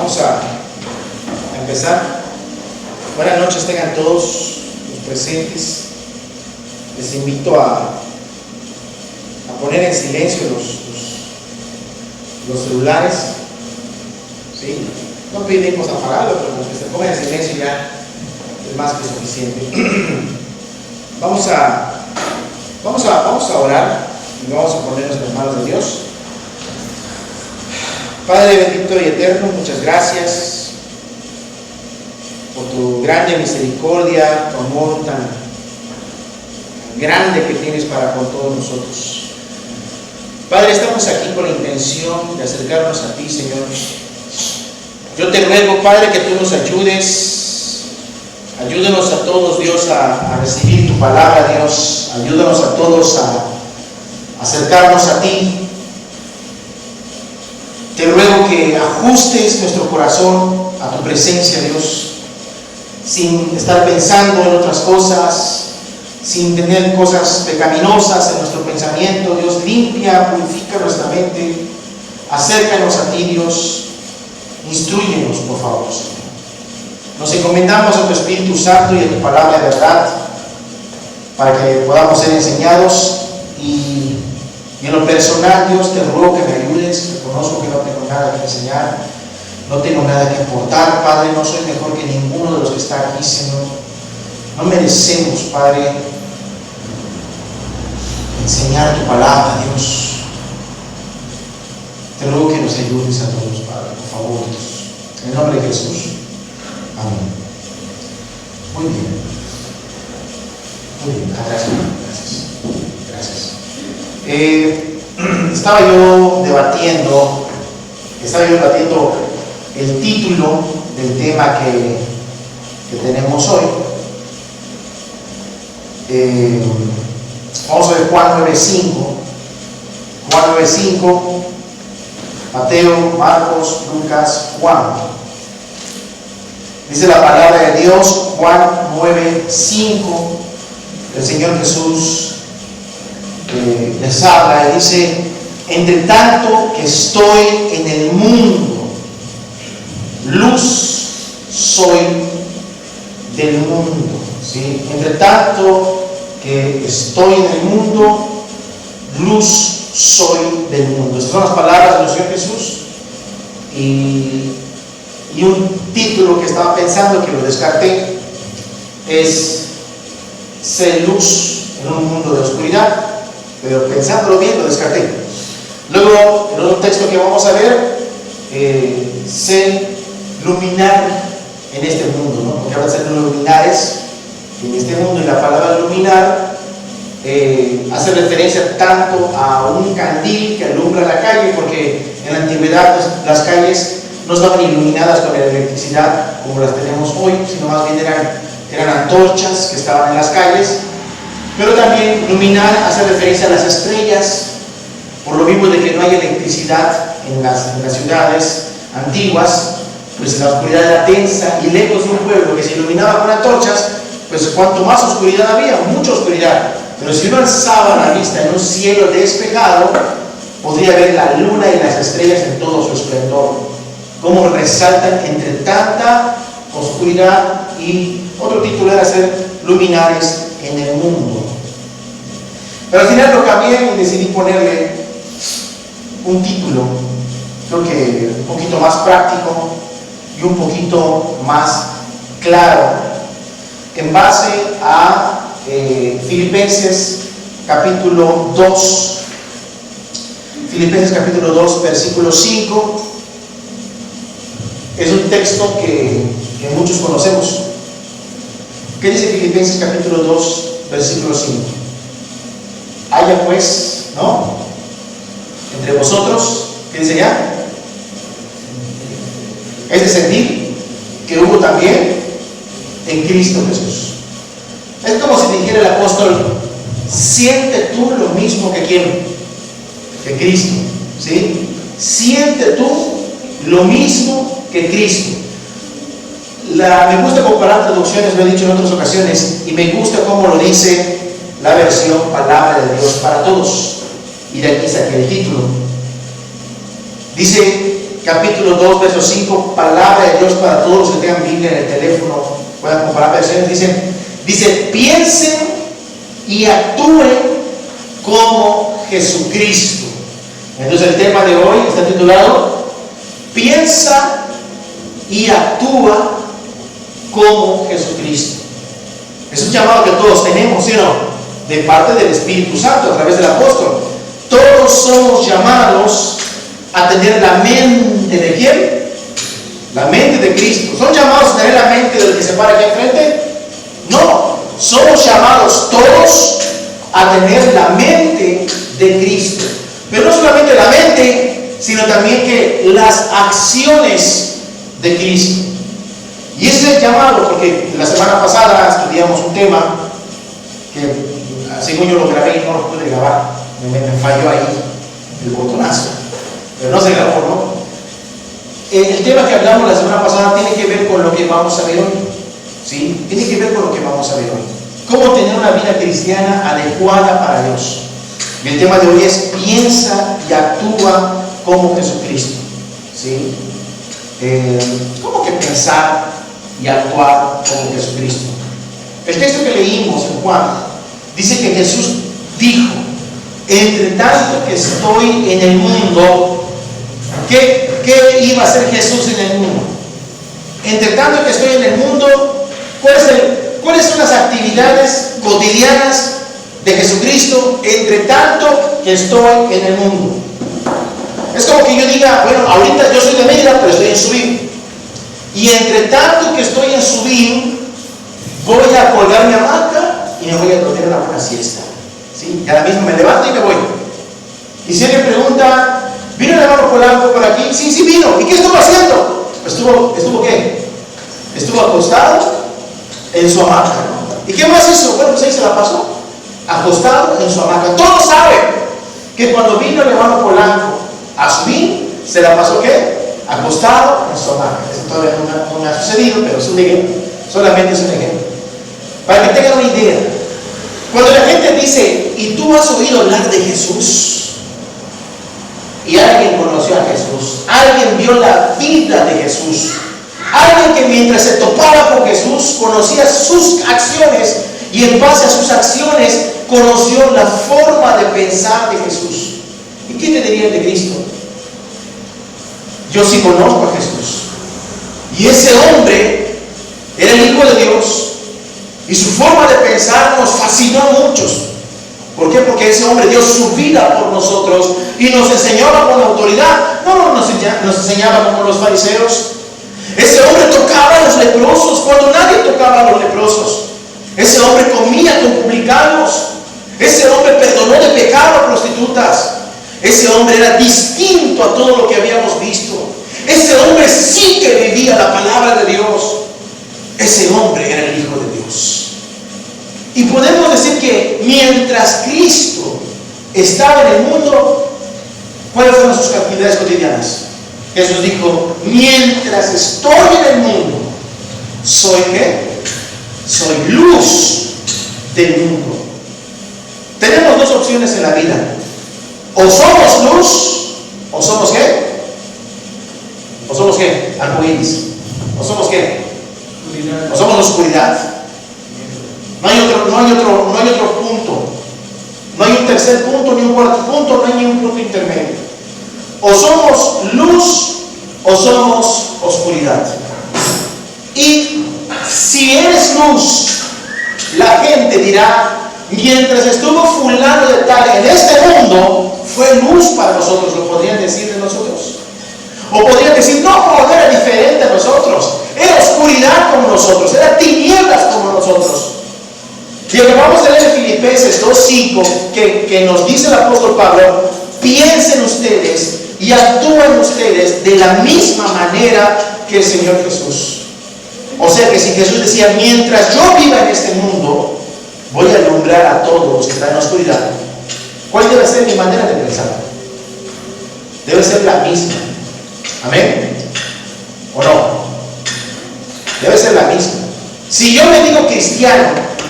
Vamos a empezar. Buenas noches tengan todos los presentes. Les invito a poner en silencio los celulares. ¿Sí? No pedimos apagarlo, pero con que se pongan en silencio ya es más que suficiente. Vamos a orar y vamos a ponernos en las manos de Dios. Padre bendito y eterno, muchas gracias por tu grande misericordia, tu amor tan grande que tienes para con todos nosotros. Padre, estamos aquí con la intención de acercarnos a ti, Señor. Yo te ruego, Padre, que tú nos ayudes. Ayúdanos a todos, Dios, a recibir tu palabra, Dios. Ayúdanos a todos a acercarnos a ti. Te ruego que ajustes nuestro corazón a tu presencia, Dios, sin estar pensando en otras cosas, sin tener cosas pecaminosas en nuestro pensamiento. Dios, limpia, purifica nuestra mente, acércanos a ti, Dios, instrúyenos, por favor, Señor. Nos encomendamos a tu Espíritu Santo y a tu palabra de verdad, para que podamos ser enseñados. Y en lo personal, Dios, te ruego que me ayudes. Reconozco que no tengo nada que enseñar, no tengo nada que aportar, Padre. No soy mejor que ninguno de los que está aquí, Señor. No merecemos, Padre, enseñar tu palabra, Dios. Te ruego que nos ayudes a todos, Padre, por favor, Dios. En el nombre de Jesús. Amén. Muy bien. Muy bien. Gracias. Estaba yo debatiendo el título del tema que tenemos hoy. Vamos a ver Juan 9:5, Mateo, Marcos, Lucas, Juan. Dice la palabra de Dios, Juan 9:5. El Señor Jesús les habla y dice: entre tanto que estoy en el mundo, luz soy del mundo. ¿Sí? Entre tanto que estoy en el mundo, luz soy del mundo. Estas son las palabras del Señor Jesús. Y un título que estaba pensando, que lo descarté, es ser luz en un mundo de oscuridad. Pero pensándolo bien, lo descarté. Luego, en otro texto que vamos a ver, ser luminar en este mundo, ¿no? Porque ahora ser luminares en este mundo, y la palabra luminar hace referencia tanto a un candil que alumbra la calle, porque en la antigüedad pues, las calles no estaban iluminadas con la electricidad como las tenemos hoy, sino más bien eran antorchas que estaban en las calles. Pero también luminar hace referencia a las estrellas, por lo mismo de que no hay electricidad en las ciudades antiguas, pues la oscuridad era densa, y lejos de un pueblo que se iluminaba con antorchas, pues cuanto más oscuridad había, mucha oscuridad. Pero si uno alzaba la vista en un cielo despejado, podría ver la luna y las estrellas en todo su esplendor, como resaltan entre tanta oscuridad. Y otro título era ser luminares en el mundo. Pero al final lo cambié y decidí ponerle un título, creo que un poquito más práctico y un poquito más claro, en base a Filipenses capítulo 2. Filipenses capítulo 2, versículo 5. Es un texto que muchos conocemos. ¿Qué dice Filipenses capítulo 2, versículo 5? Haya pues, ¿no?, entre vosotros, ¿qué dice ya? Es de sentir que hubo también en Cristo Jesús. Es como si dijera el apóstol: siente tú lo mismo que quién, que Cristo, ¿sí? Siente tú lo mismo que Cristo. Me gusta comparar traducciones, lo he dicho en otras ocasiones, y me gusta cómo lo dice la versión Palabra de Dios para Todos, y de aquí saqué el título. Dice capítulo 2, verso 5, palabra de Dios para todos los que tengan Biblia en el teléfono, puedan comparar versiones, dice, piensen y actúen como Jesucristo. Entonces el tema de hoy está titulado, piensa y actúa como Jesucristo. Es un llamado que todos tenemos, ¿sí o no? De parte del Espíritu Santo, a través del apóstol. Todos somos llamados a tener la mente de ¿quién? La mente de Cristo. ¿Son llamados a tener la mente del que se para aquí enfrente? No, somos llamados todos a tener la mente de Cristo. Pero no solamente la mente, sino también que las acciones de Cristo. Y ese es el llamado, porque la semana pasada estudiamos un tema que según yo lo grabé y no lo pude grabar, me falló ahí el botonazo, pero no se grabó, ¿no? El tema que hablamos la semana pasada tiene que ver con lo que vamos a ver hoy, ¿sí? Tiene que ver con lo que vamos a ver hoy. Cómo tener una vida cristiana adecuada para Dios. Y el tema de hoy es piensa y actúa como Jesucristo, ¿sí? ¿Cómo que pensar y actuar como Jesucristo? El texto que leímos en Juan dice que Jesús dijo, entre tanto que estoy en el mundo, ¿qué iba a hacer Jesús en el mundo? Entre tanto que estoy en el mundo, ¿cuáles son las actividades cotidianas de Jesucristo entre tanto que estoy en el mundo? Es como que yo diga, bueno, ahorita yo soy de Mérida, pero estoy en Subín. Y entre tanto que estoy en Subín, voy a colgar mi hamaca y me voy a dormir una buena siesta. ¿Sí? Y ahora mismo me levanto y me voy. Y si alguien pregunta, ¿vino el hermano Polanco por aquí? Sí, sí vino. ¿Y qué estuvo haciendo? ¿Estuvo qué? Estuvo acostado en su hamaca. ¿Y qué más hizo? Bueno, pues ahí se la pasó. Acostado en su hamaca. Todos saben que cuando vino el hermano Polanco a Subín, se la pasó ¿qué? Acostado en su hamaca. Eso todavía no me ha sucedido, pero es un ejemplo. Solamente es un ejemplo. Para que tengan una idea. Cuando la gente dice, ¿y tú has oído hablar de Jesús? Y alguien conoció a Jesús, alguien vio la vida de Jesús, alguien que mientras se topaba con Jesús conocía sus acciones y en base a sus acciones conoció la forma de pensar de Jesús. ¿Y qué te dirían de Cristo? Yo sí conozco a Jesús. Y ese hombre era el Hijo de Dios. Y su forma de pensar nos fascinó a muchos. ¿Por qué? Porque ese hombre dio su vida por nosotros y nos enseñaba con autoridad. No nos enseñaba como los fariseos. Ese hombre tocaba a los leprosos cuando nadie tocaba a los leprosos. Ese hombre comía con publicanos. Ese hombre perdonó de pecado a prostitutas. Ese hombre era distinto a todo lo que habíamos visto. Ese hombre sí que vivía la palabra de Dios. Ese hombre era el Hijo de Dios. Y podemos decir que mientras Cristo estaba en el mundo, ¿cuáles fueron sus actividades cotidianas? Jesús dijo, mientras estoy en el mundo, ¿soy qué? Soy luz del mundo. Tenemos dos opciones en la vida. O somos luz, o somos ¿qué? ¿O somos qué? Arcoíris. ¿O somos qué? ¿O somos oscuridad? No hay otro punto. No hay un tercer punto, ni un cuarto punto, no hay ni un punto intermedio. O somos luz, o somos oscuridad. Y si eres luz, la gente dirá, mientras estuvo fulano de tal en este mundo, fue luz para nosotros, lo podrían decir de nosotros. O podrían decir, no era diferente a nosotros, era oscuridad como nosotros, era tinieblas como nosotros. Y acabamos de leer en Filipenses 2:5 que nos dice el apóstol Pablo, piensen ustedes y actúen ustedes de la misma manera que el Señor Jesús. O sea que si Jesús decía, mientras yo viva en este mundo, voy a alumbrar a todos los que están en oscuridad, ¿cuál debe ser mi manera de pensar? Debe ser la misma. ¿Amén? ¿O no? Debe ser la misma. Si yo me digo cristiano,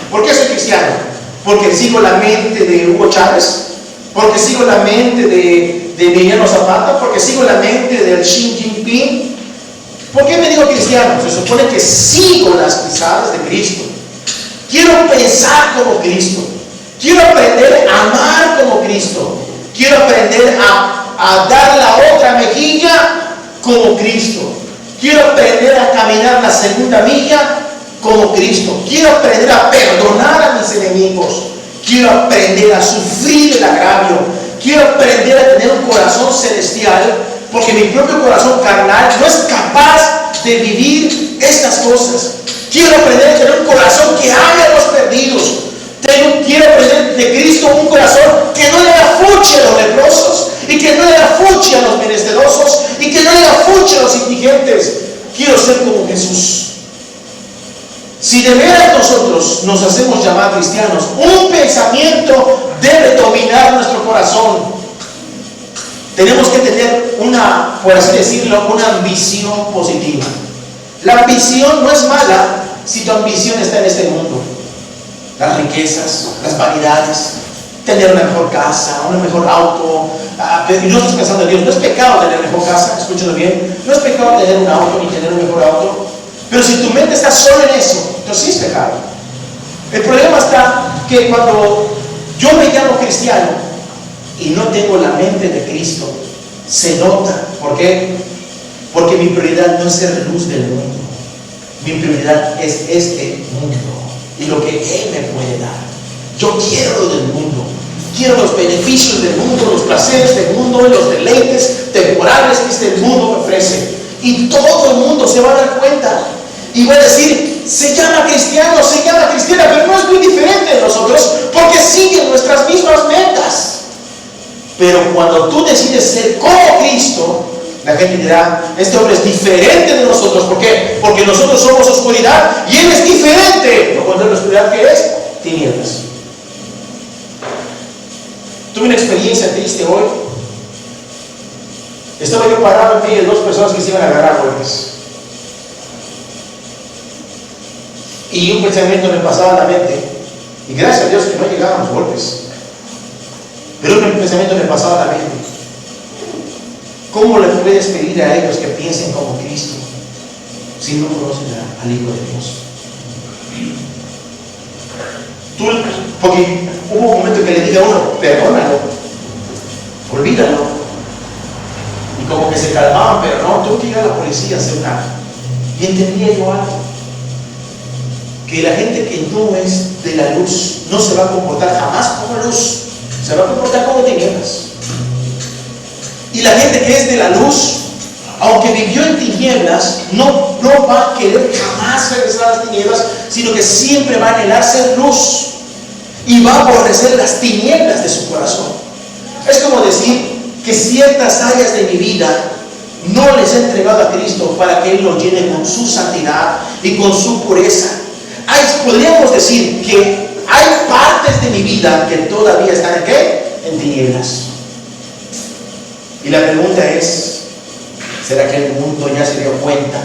¿por qué soy cristiano? Porque sigo la mente de Hugo Chávez, porque sigo la mente Emiliano Zapata, porque sigo la mente del Xi Jinping. ¿Por qué me digo cristiano? Se supone que sigo las pisadas de Cristo. Quiero pensar como Cristo. Quiero aprender a amar como Cristo. Quiero aprender a dar la otra mejilla como Cristo. Quiero aprender a caminar la segunda milla como Cristo. Quiero aprender a perdonar a mis enemigos. Quiero aprender a sufrir el agravio. Quiero aprender a tener un corazón celestial, porque mi propio corazón carnal no es capaz de vivir estas cosas. Quiero aprender a tener un corazón que ame a los perdidos. Quiero aprender de Cristo un corazón que no le da fuchi a los leprosos, y que no le da fuchi a los menesterosos, y que no le da fuchi a los indigentes. Quiero ser como Jesús. Si de veras nosotros nos hacemos llamar cristianos, un pensamiento debe dominar nuestro corazón. Tenemos que tener una, por así decirlo, una ambición positiva. La ambición no es mala si tu ambición está en este mundo. Las riquezas, las vanidades, tener una mejor casa, un mejor auto. Y no estás pensando en Dios. No es pecado tener una mejor casa, escúchalo bien. No es pecado tener un auto ni tener un mejor auto. Pero si tu mente está solo en eso, entonces sí es pecado. El problema está que cuando yo me llamo cristiano y no tengo la mente de Cristo, se nota. ¿Por qué? Porque mi prioridad no es ser luz del mundo. Mi prioridad es este mundo y lo que Él me puede dar. Yo quiero lo del mundo. Quiero los beneficios del mundo, los placeres del mundo, los deleites temporales que este mundo me ofrece. Y todo el mundo se va a dar cuenta y va a decir: se llama cristiano, se llama cristiana, pero no es muy diferente de nosotros, porque siguen nuestras mismas metas. Pero cuando tú decides ser como Cristo, la gente dirá: este hombre es diferente de nosotros. ¿Por qué? Porque nosotros somos oscuridad y Él es diferente. ¿No cuando la oscuridad qué es? Tinieblas. Tuve una experiencia triste hoy. Estaba yo parado en medio de dos personas que se iban a agarrar golpes. Y un pensamiento me pasaba a la mente, y gracias a Dios que no llegaban los golpes. Pero un pensamiento me pasaba a la mente: ¿cómo le puedes pedir a ellos que piensen como Cristo si no conocen al Hijo de Dios? Porque hubo un momento que le dije a uno: perdónalo, olvídalo. Y como que se calmaban, pero no, tuve que ir a la policía a hacer nada. Y entendía yo algo: que la gente que no es de la luz no se va a comportar jamás como luz, se va a comportar como tinieblas. Y la gente que es de la luz, aunque vivió en tinieblas, no va a querer jamás regresar a las tinieblas, sino que siempre va a anhelar ser luz y va a aborrecer las tinieblas de su corazón. Es como decir que ciertas áreas de mi vida no les he entregado a Cristo para que Él los llene con su santidad y con su pureza. Podríamos decir que hay partes de mi vida que todavía están ¿en qué? En tinieblas. Y la pregunta es: ¿será que el mundo ya se dio cuenta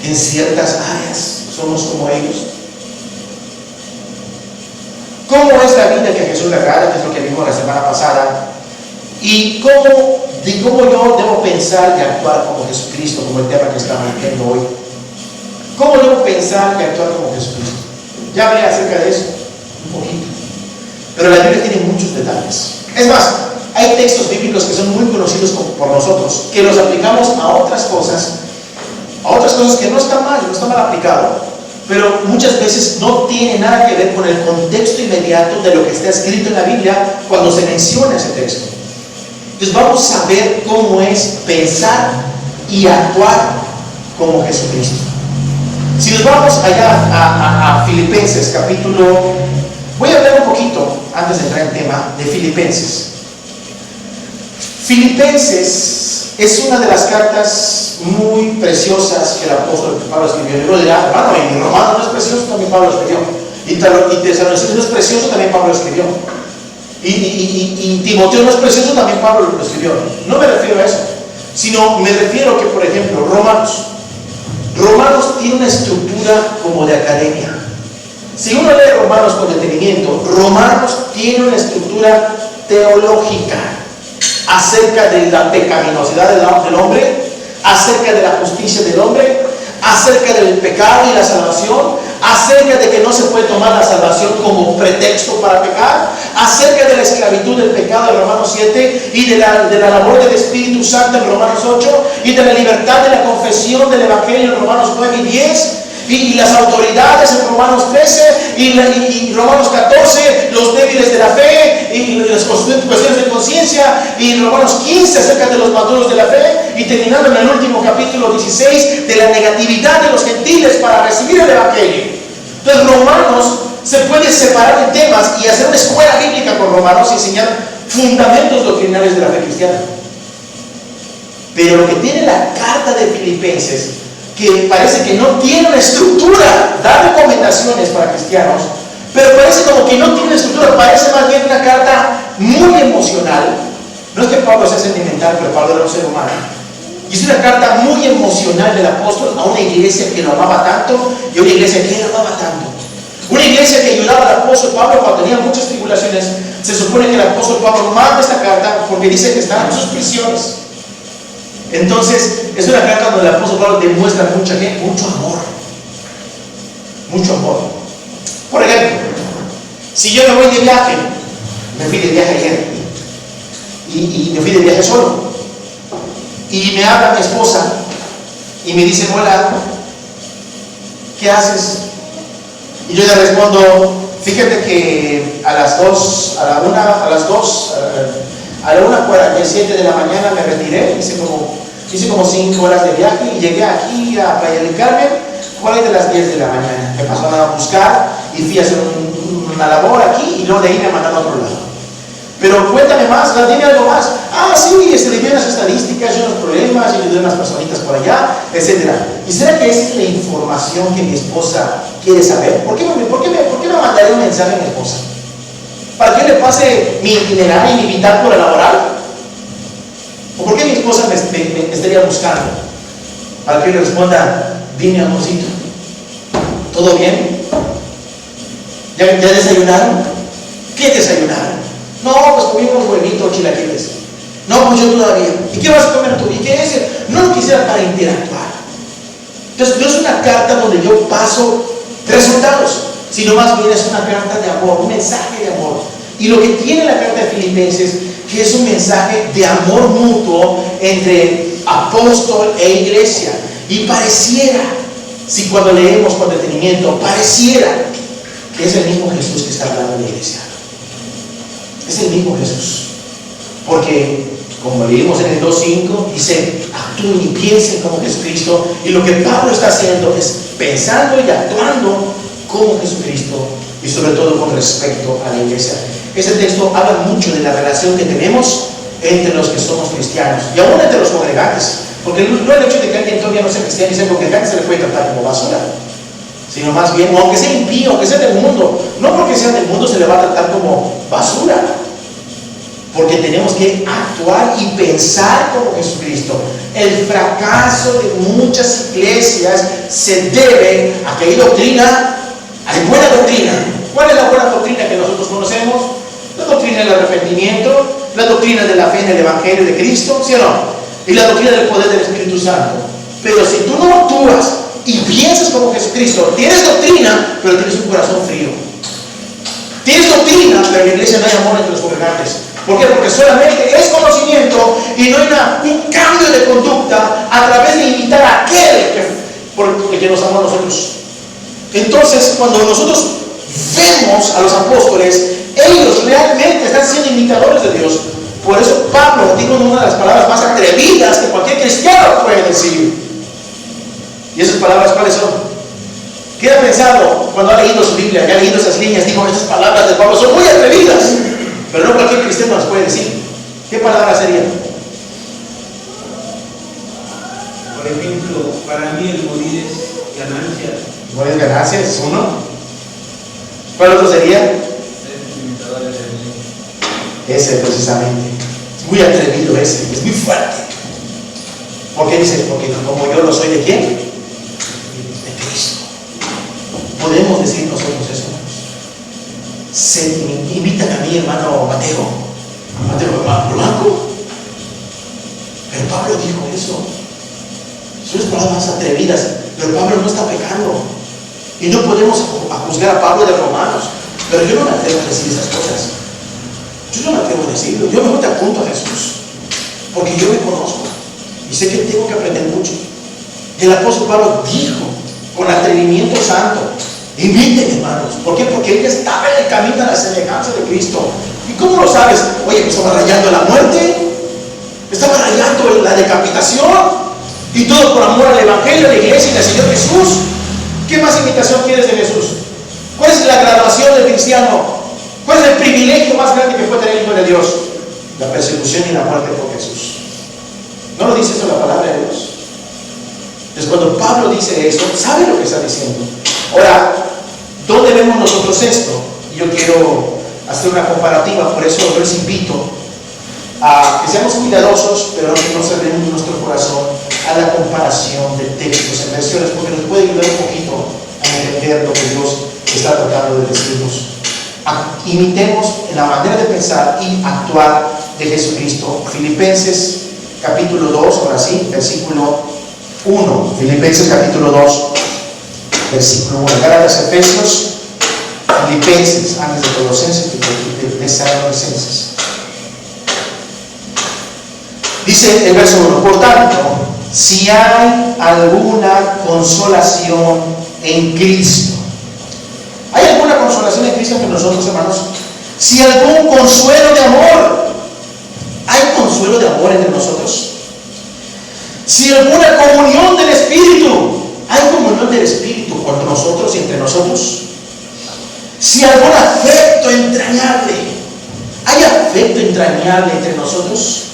que en ciertas áreas somos como ellos? ¿Cómo es la vida que a Jesús le agrada? Que es lo que vimos la semana pasada. Y cómo yo debo pensar y actuar como Jesucristo, como el tema que estamos viendo hoy. ¿Cómo debo pensar y actuar como Jesucristo? Ya hablé acerca de eso un poquito, pero la Biblia tiene muchos detalles. Es más, hay textos bíblicos que son muy conocidos por nosotros, que los aplicamos a otras cosas que no está mal aplicado, pero muchas veces no tiene nada que ver con el contexto inmediato de lo que está escrito en la Biblia cuando se menciona ese texto. Entonces vamos a ver cómo es pensar y actuar como Jesucristo. Si nos vamos allá a Filipenses capítulo, voy a hablar un poquito antes de entrar en tema de Filipenses. Filipenses es una de las cartas muy preciosas que el apóstol Pablo escribió. Yo dirá: hermano, y Romano no es precioso, también Pablo escribió. Y Tesalonicenses no es precioso, también Pablo escribió. Y Timoteo no es precioso, también Pablo lo escribió. No me refiero a eso, sino me refiero que, por ejemplo, Romanos tiene una estructura como de academia. Si uno lee Romanos con detenimiento, Romanos tiene una estructura teológica. acerca de la pecaminosidad del hombre, acerca de la justicia del hombre, acerca del pecado y la salvación, acerca de que no se puede tomar la salvación como pretexto para pecar, acerca de la esclavitud del pecado en Romanos 7 y de la labor del Espíritu Santo en Romanos 8 y de la libertad de la confesión del Evangelio en Romanos 9 y 10 y las autoridades en Romanos 13 y Romanos 14, los débiles de la fe y las cuestiones de conciencia, y en Romanos 15 acerca de los maduros de la fe, y terminando en el último capítulo 16 de la negatividad de los gentiles para recibir el Evangelio. Entonces Romanos se puede separar en temas y hacer una escuela bíblica con Romanos y enseñar fundamentos doctrinales de la fe cristiana. Pero lo que tiene la carta de Filipenses, que parece que no tiene una estructura, da recomendaciones para cristianos, pero parece como que no tiene una estructura, parece más bien una carta muy emocional. No es que Pablo sea sentimental, pero Pablo era un ser humano. Y es una carta muy emocional del apóstol a una iglesia que lo amaba tanto y a una iglesia que lo amaba tanto. Una iglesia que ayudaba al apóstol Pablo cuando tenía muchas tribulaciones. Se supone que el apóstol Pablo manda esta carta porque dice que están en sus prisiones. Entonces, es una carta donde el apóstol Pablo demuestra mucho amor. Mucho amor. Por ejemplo, si yo me voy de viaje, me fui de viaje ayer, y me fui de viaje solo, y me habla mi esposa, y me dice, hola, ¿qué haces? Y yo le respondo, fíjate que a las 1:47 de la mañana me retiré, hice como 5 horas de viaje y llegué aquí a Playa del Carmen, por ahí de las 10 de la mañana. Me pasaron a buscar y fui a hacer una labor aquí y luego de ahí me mandaron a otro lado. Pero cuéntame más, dime algo más. Sí, le di unas estadísticas y unos problemas y le doy unas personitas por allá, etc. ¿Y será que esa es la información que mi esposa quiere saber? ¿Por qué me mandaría un mensaje a mi esposa? ¿Para que yo le pase mi itinerario y mi bitácora laboral? ¿O por qué mi esposa me estaría buscando? Para que yo le responda, dime amorcito, ¿todo bien? ¿Ya desayunaron? ¿Qué desayunaron? No, pues comimos huevito, chilaquiles. No, pues yo todavía. ¿Y qué vas a comer tú? ¿Y qué es? No lo quisiera para interactuar. Entonces no es una carta donde yo paso resultados, sino más bien es una carta de amor, un mensaje de amor. Y lo que tiene la carta de Filipenses, que es un mensaje de amor mutuo entre apóstol e iglesia. Y pareciera, si cuando leemos con detenimiento, pareciera que es el mismo Jesús que está hablando en la iglesia. Es el mismo Jesús. Porque, como leímos en el 2:5, dice, actúen y piensen como Jesucristo. Y lo que Pablo está haciendo es pensando y actuando como Jesucristo, y sobre todo con respecto a la iglesia. Ese texto habla mucho de la relación que tenemos entre los que somos cristianos y aún entre los congregantes, porque no el hecho de que alguien todavía no sea cristiano y sea congregante se le puede tratar como basura, sino más bien, aunque sea impío, aunque sea del mundo, no porque sea del mundo se le va a tratar como basura, porque tenemos que actuar y pensar como Jesucristo. El fracaso de muchas iglesias se debe a que hay doctrina, hay buena doctrina. ¿Cuál es la buena doctrina que nosotros conocemos? La doctrina del arrepentimiento, la doctrina de la fe en el Evangelio de Cristo, ¿sí o no? Y la doctrina del poder del Espíritu Santo. Pero si tú no actúas y piensas como Jesucristo, tienes doctrina, pero tienes un corazón frío. Tienes doctrina, pero en la iglesia no hay amor entre los congregantes. ¿Por qué? Porque solamente es conocimiento y no hay un cambio de conducta a través de imitar a aquel que nos amó a nosotros. Entonces, cuando nosotros vemos a los apóstoles, ellos realmente están siendo imitadores de Dios. Por eso Pablo dijo una de las palabras más atrevidas que cualquier cristiano puede decir. ¿Y esas palabras cuáles son? ¿Qué ha pensado cuando ha leído su Biblia, que ha leído esas líneas? Dijo, estas palabras de Pablo son muy atrevidas, pero no cualquier cristiano las puede decir. ¿Qué palabras serían? Por ejemplo, para mí el morir es ganancia. ¿Morir es ganancia? ¿Es uno? ¿Cuál otro sería? Ese precisamente. Es muy atrevido ese, es muy fuerte. ¿Por qué dice? Porque como yo lo soy, ¿de quién? De Cristo. Podemos decir nosotros eso. Se invitan a mi hermano Mateo, hermano Blanco, Pero Pablo dijo eso. Son las palabras más atrevidas, pero Pablo no está pecando. Y no podemos juzgar a Pablo de Romanos. Pero yo no me atrevo a decir esas cosas. Yo no me atrevo a decirlo. Yo mejor te apunto a Jesús. Porque yo me conozco. Y sé que tengo que aprender mucho. El apóstol Pablo dijo, con atrevimiento santo, inviten, hermanos. ¿Por qué? Porque él estaba en el camino a la semejanza de Cristo. ¿Y cómo lo sabes? Oye, pues estaba rayando la muerte. Estaba rayando la decapitación. Y todo por amor al Evangelio, a la iglesia y al Señor Jesús. ¿Qué más imitación quieres de Jesús? ¿Cuál es la graduación del cristiano? ¿Cuál es el privilegio más grande que puede tener el Hijo de Dios? La persecución y la muerte por Jesús. ¿No lo dice eso la palabra de Dios? Entonces cuando Pablo dice eso, sabe lo que está diciendo. Ahora, ¿dónde vemos nosotros esto? Yo quiero hacer una comparativa, por eso yo les invito a que seamos cuidadosos, pero que no cerremos nuestro corazón a la comparación de textos en versiones, porque nos puede ayudar un poquito a entender lo que Dios está tratando de decirnos. Imitemos en la manera de pensar y actuar de Jesucristo. Filipenses capítulo 2, ahora sí, versículo 1. Filipenses capítulo 2, versículo 1. Gálatas, Efesios, Filipenses, antes de Colosenses y de Tesalonicenses. Dice el verso 1, por tanto, si hay alguna consolación en Cristo. ¿Hay alguna consolación en Cristo entre nosotros, hermanos? Si algún consuelo de amor. ¿Hay consuelo de amor entre nosotros? Si alguna comunión del Espíritu. ¿Hay comunión del Espíritu con nosotros y entre nosotros? Si algún afecto entrañable. ¿Hay afecto entrañable entre nosotros?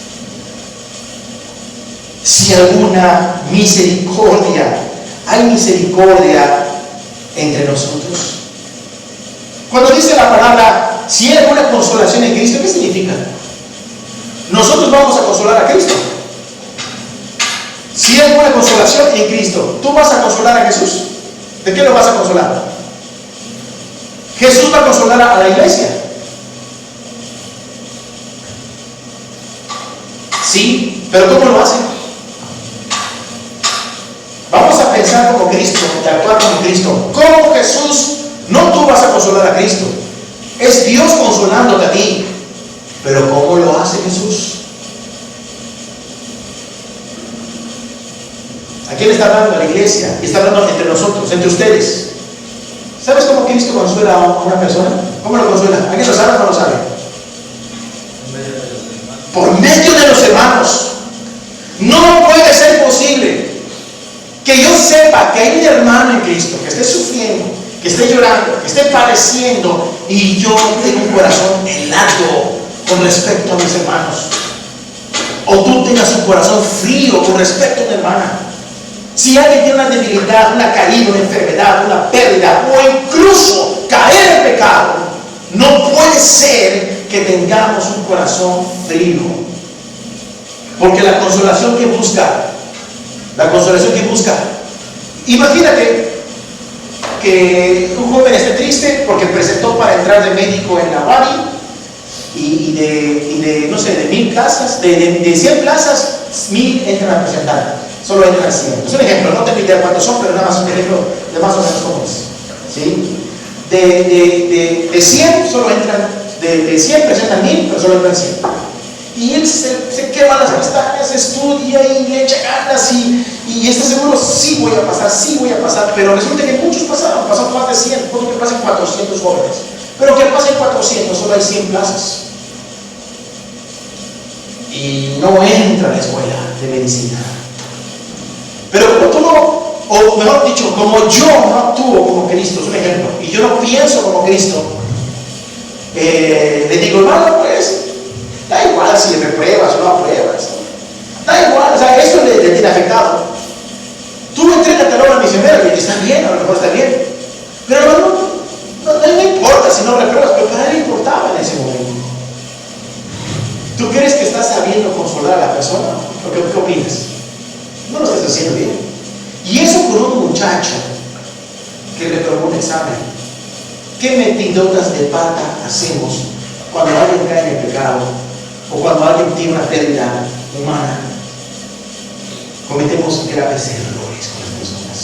Si alguna misericordia, hay misericordia entre nosotros. Cuando dice la palabra, si hay alguna consolación en Cristo, ¿qué significa? Nosotros vamos a consolar a Cristo. Si hay alguna consolación en Cristo, ¿tú vas a consolar a Jesús? ¿De qué lo vas a consolar? Jesús va a consolar a la iglesia. Sí, pero ¿cómo lo hace? Vamos a pensar como Cristo, de actuar como Cristo. Como Jesús, no tú vas a consolar a Cristo. Es Dios consolándote a ti. Pero ¿cómo lo hace Jesús? ¿A quién está hablando? A la iglesia. Y está hablando entre nosotros, entre ustedes. ¿Sabes cómo Cristo consuela a una persona? ¿Cómo lo consuela? ¿Alguien lo sabe o no lo sabe? Por medio de los hermanos. No puede ser posible que yo sepa que hay un hermano en Cristo que esté sufriendo, que esté llorando, que esté padeciendo, y yo tengo un corazón helado con respecto a mis hermanos. O tú tengas un corazón frío con respecto a una hermana. Si alguien tiene una debilidad, una caída, una enfermedad, una pérdida, o incluso caer en pecado, no puede ser que tengamos un corazón frío. Porque la consolación que busca, imagínate que un joven esté triste porque presentó para entrar de médico en la UADI y de no sé, de 1000 plazas, de 100 plazas, 1000 entran a presentar, solo entran 100. Es un ejemplo, no tengo idea cuántos son, pero nada más un ejemplo de más o menos cómo es. ¿Sí? De 100 solo entran, de 100 presentan 1000, pero solo entran 100. Y él se quema las pestañas, estudia y le echa ganas y está seguro, sí voy a pasar, pero resulta que muchos pasaron más de 100, puede que pasen 400 jóvenes, pero que pasen 400, solo hay 100 plazas. Y no entra a la escuela de medicina. Pero como tú no, o mejor dicho, como yo no actúo como Cristo, es un ejemplo, y yo no pienso como Cristo, le digo, hermano, pues, da igual si repruebas o no apruebas. Da igual, o sea, eso le tiene afectado. Tú entrénate a la obra misionera y está bien, a lo mejor está bien. Pero no importa si no repruebas, pero para él importaba en ese momento. ¿Tú crees que estás sabiendo consolar a la persona? ¿O qué opinas? No lo estás haciendo bien. Y eso con un muchacho que reprobó un examen. ¿Qué metidotas de pata hacemos cuando alguien cae en el pecado? O cuando alguien tiene una pérdida humana. cometemos graves errores con las personas.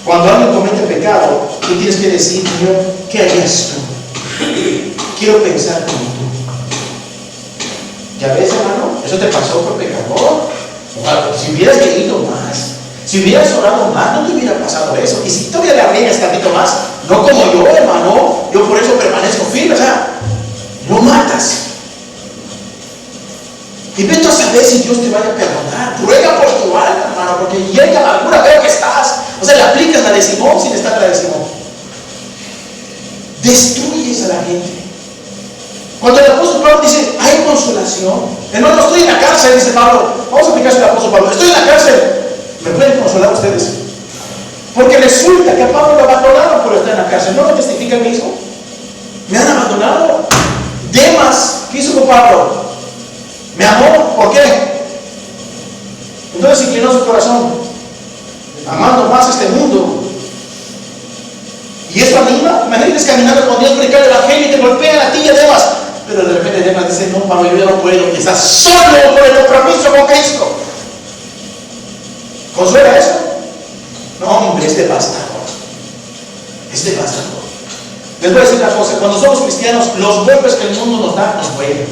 Cuando alguien comete pecado, tú tienes que decir, Señor, ¿qué harías tú? Quiero pensar como tú. ¿Ya ves, hermano? Eso te pasó por pecador. Si hubieras leído más, si hubieras orado más, no te hubiera pasado eso. Y si todavía la reñas tantito más, no como yo, hermano, yo por eso permanezco firme. O sea, no matas. Y vete a saber si Dios te vaya a perdonar. Ruega por tu alma, hermano, porque llega la amargura, veo que estás. O sea, le aplicas la de Simón sin estar la de Simón. Destruyes a la gente. Cuando el apóstol Pablo dice, hay consolación. Hermano, estoy en la cárcel, dice Pablo. Vamos a aplicarse al apóstol Pablo. Estoy en la cárcel. ¿Me pueden consolar ustedes? Porque resulta que a Pablo lo abandonaron por estar en la cárcel. ¿No lo testifica él mismo? Me han abandonado. Demas, ¿qué hizo con Pablo? Me amó. ¿Por qué? Entonces inclinó su corazón, amando más este mundo. Y eso anima. Imagínate caminando con Dios, predicar el evangelio y te golpean a ti y a Demas. Pero de repente Demas dice, no, Pablo, yo ya no puedo. Y estás solo por el compromiso con Cristo. ¿Consuela eso? No, hombre, es devastador. Es devastador. Les voy a decir una cosa. Cuando somos cristianos, los golpes que el mundo nos da, nos duelen.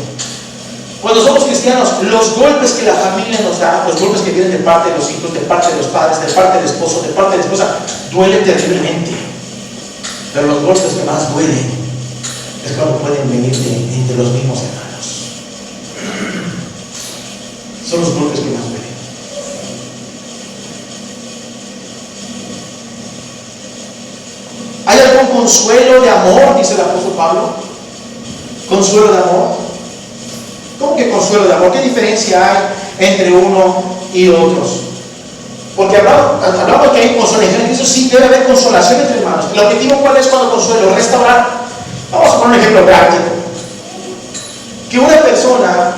Cuando somos cristianos, los golpes que la familia nos da, los golpes que vienen de parte de los hijos, de parte de los padres, de parte del esposo, de parte de la esposa, duele terriblemente. Pero los golpes que más duelen es cuando pueden venir entre los mismos hermanos. Son los golpes que más duelen. ¿Hay algún consuelo de amor? Dice el apóstol Pablo. ¿Consuelo de amor? ¿Cómo que consuelo de amor? ¿Qué diferencia hay entre uno y otros? Porque hablamos que hay consolación en Cristo, sí debe haber consolación entre hermanos. ¿El objetivo cuál es cuando consuelo? Restaurar. Vamos a poner un ejemplo práctico. Que una persona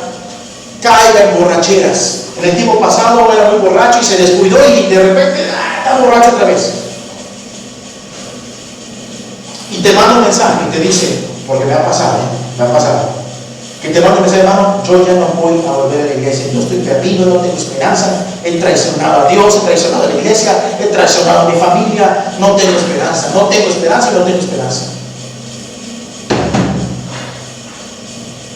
caiga en borracheras. En el tiempo pasado era muy borracho y se descuidó y de repente está borracho otra vez. Y te manda un mensaje y te dice, porque me ha pasado, que te manda un mensaje, hermano, yo ya no voy a volver a la iglesia, yo estoy perdido, no tengo esperanza, he traicionado a Dios, he traicionado a la iglesia, he traicionado a mi familia, no tengo esperanza, no tengo esperanza.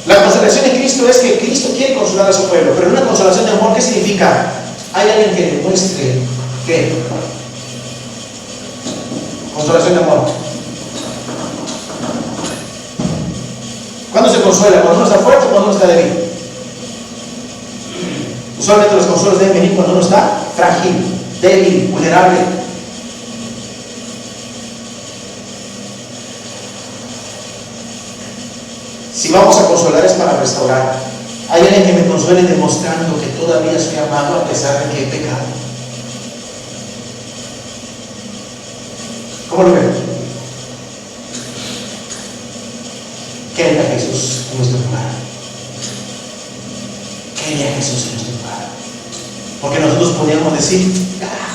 La consolación en Cristo es que Cristo quiere consolar a su pueblo, pero una consolación de amor, ¿qué significa? Hay alguien que demuestre ¿qué? Consolación de amor. ¿Cuándo se consuela? ¿Cuando uno está fuerte o cuando uno está débil? Usualmente los consuelos deben venir cuando uno está frágil, débil, vulnerable. Si vamos a consolar es para restaurar. Hay alguien que me consuele demostrando que todavía soy amado a pesar de que he pecado. ¿Cómo lo ven? ¿Qué haría Jesús en nuestro lugar? ¿Qué haría Jesús en nuestro lugar? Porque nosotros podríamos decir,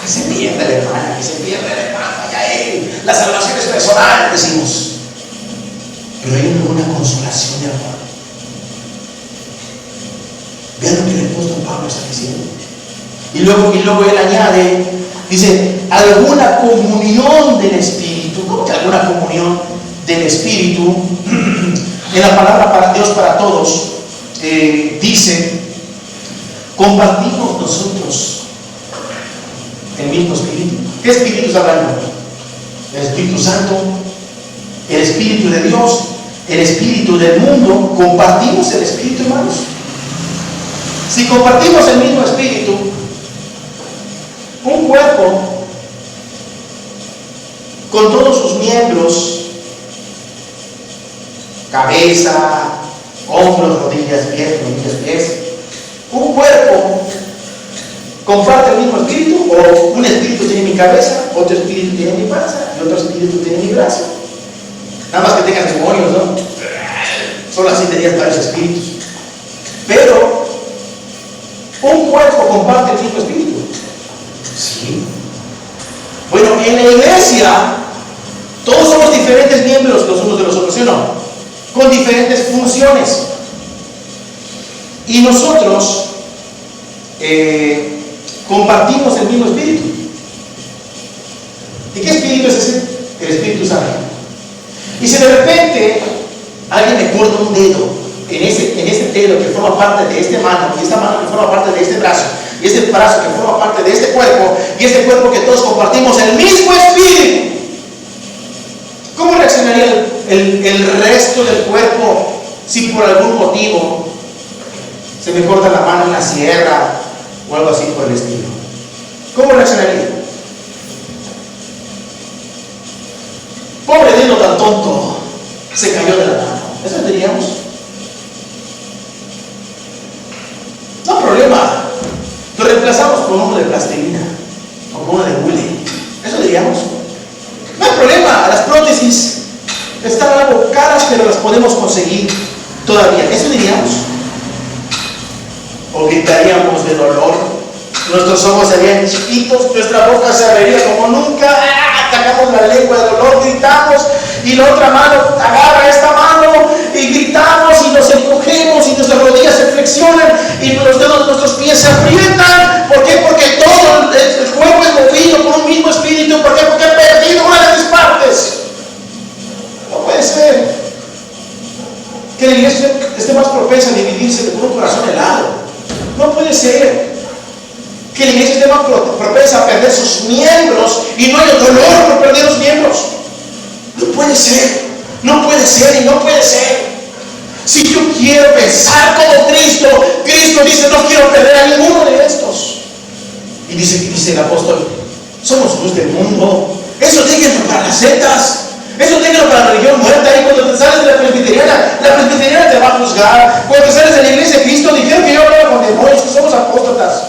que se pierda la hermana, que se pierda el hermano, ya él, la salvación es personal, decimos. Pero hay una consolación de amor. Vean lo que el apóstol Pablo está diciendo. Y luego él añade, dice, alguna comunión del Espíritu. ¿Cómo que alguna comunión del Espíritu? En la palabra para Dios para todos dice, compartimos nosotros el mismo Espíritu. ¿Qué Espíritu está hablando? El Espíritu Santo, el Espíritu de Dios, el Espíritu del mundo. Compartimos el Espíritu, hermanos. Si compartimos el mismo Espíritu, un cuerpo con todos sus miembros, cabeza, hombros, rodillas, pies, un cuerpo comparte el mismo espíritu, o un espíritu tiene mi cabeza, otro espíritu tiene mi panza y otro espíritu tiene mi brazo. Nada más que tengan demonios, ¿no? Solo así tenías varios espíritus. Pero un cuerpo comparte el mismo espíritu. Sí. Bueno, en la iglesia todos somos diferentes miembros los unos de los otros, ¿sí o no? Con diferentes funciones. Y nosotros compartimos el mismo espíritu. ¿Y qué espíritu es ese? El Espíritu Santo. Y si de repente alguien me corta un dedo en ese dedo que forma parte de esta mano, y esta mano que forma parte de este brazo, y este brazo que forma parte de este cuerpo, y este cuerpo que todos compartimos el mismo espíritu, ¿cómo reaccionaría el resto del cuerpo si por algún motivo se me corta la mano en la sierra o algo así por el estilo? ¿Cómo reaccionaría? Pobre dedo tan tonto, se cayó de la mano. ¿Eso diríamos? No hay problema. Lo reemplazamos por uno de plastilina o por uno de hule. ¿Eso diríamos? No hay problema. Las prótesis están algo caras, pero las podemos conseguir todavía. ¿Eso diríamos? O gritaríamos de dolor. Nuestros ojos serían chiquitos, nuestra boca se abriría como nunca. Sacamos la lengua de dolor, gritamos, y la otra mano agarra esta mano y gritamos y nos encogemos y nuestras rodillas se flexionan y los dedos de nuestros pies se aprietan. ¿Por qué? Porque todo el cuerpo es movido por un mismo espíritu. ¿Por qué? Porque he perdido una de mis partes. No puede ser que la iglesia esté más propensa a dividirse por un corazón helado. No puede ser que la iglesia esté más propensa a perder sus miembros y no haya dolor por perder los miembros. No puede ser, no puede ser y no puede ser. Si yo quiero pensar como Cristo, Cristo dice: no quiero perder a ninguno de estos. Y dice el apóstol: somos luz del mundo. Eso déjenlo para las sectas, eso déjenlo para la religión muerta. Y cuando te sales de la presbiteriana te va a juzgar. Cuando te sales de la iglesia de Cristo, dijeron que yo hablaba con demonios, que somos apóstatas.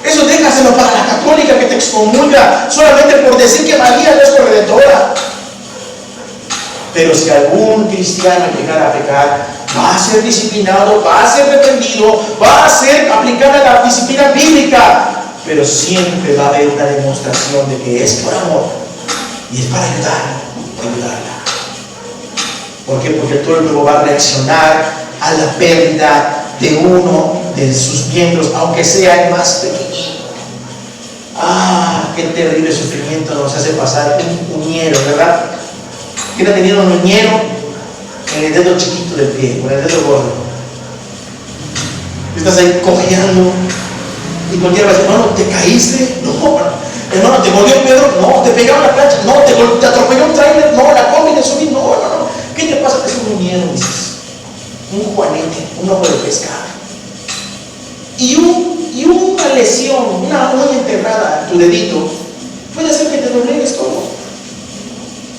Eso déjaselo para la católica que te excomulga solamente por decir que María no es corredentora. Pero si algún cristiano llegara a pecar, va a ser disciplinado, va a ser reprendido, va a ser aplicada la disciplina bíblica, pero siempre va a haber una demostración de que es por amor y es para ayudarla. ¿Por qué? Porque todo el mundo va a reaccionar a la pérdida de uno de sus miembros, aunque sea el más pequeñito. Qué terrible sufrimiento nos hace pasar un uñero, ¿verdad? ¿Quién ha tenido un uñero en el dedo chiquito del pie, con el dedo gordo? Estás ahí cojeando y cualquiera va a decir: hermano, ¿te caíste? No. Hermano, ¿te mordió Pedro? No. ¿Te pegaron la plancha? No. ¿Te atropelló un tráiler? No. ¿La combi de subir? No. ¿Qué te pasa? Es un uñero, dices. Un juanete, un ojo de pescado. Y una lesión, una uña enterrada en tu dedito puede hacer que te doblegues todo.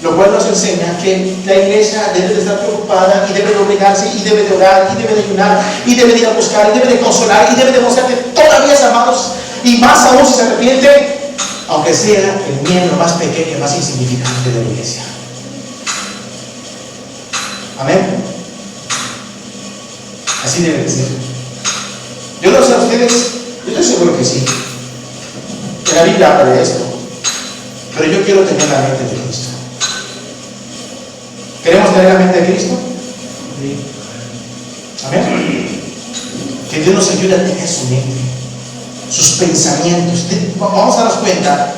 Lo cual nos enseña que la iglesia debe de estar preocupada y debe de obligarse y debe de orar y debe de ayunar y debe de ir a buscar y debe de consolar y debe de mostrar que todavía es amados, y más aún si se arrepiente, aunque sea el miembro más pequeño y más insignificante de la iglesia. Amén. Así debe de ser. Yo no sé a ustedes, yo estoy seguro que sí, que la Biblia habla de esto, pero yo quiero tener la mente de Cristo. ¿Queremos tener la mente de Cristo? Sí. Amén. Que Dios nos ayude a tener su mente, sus pensamientos. Vamos a darnos cuenta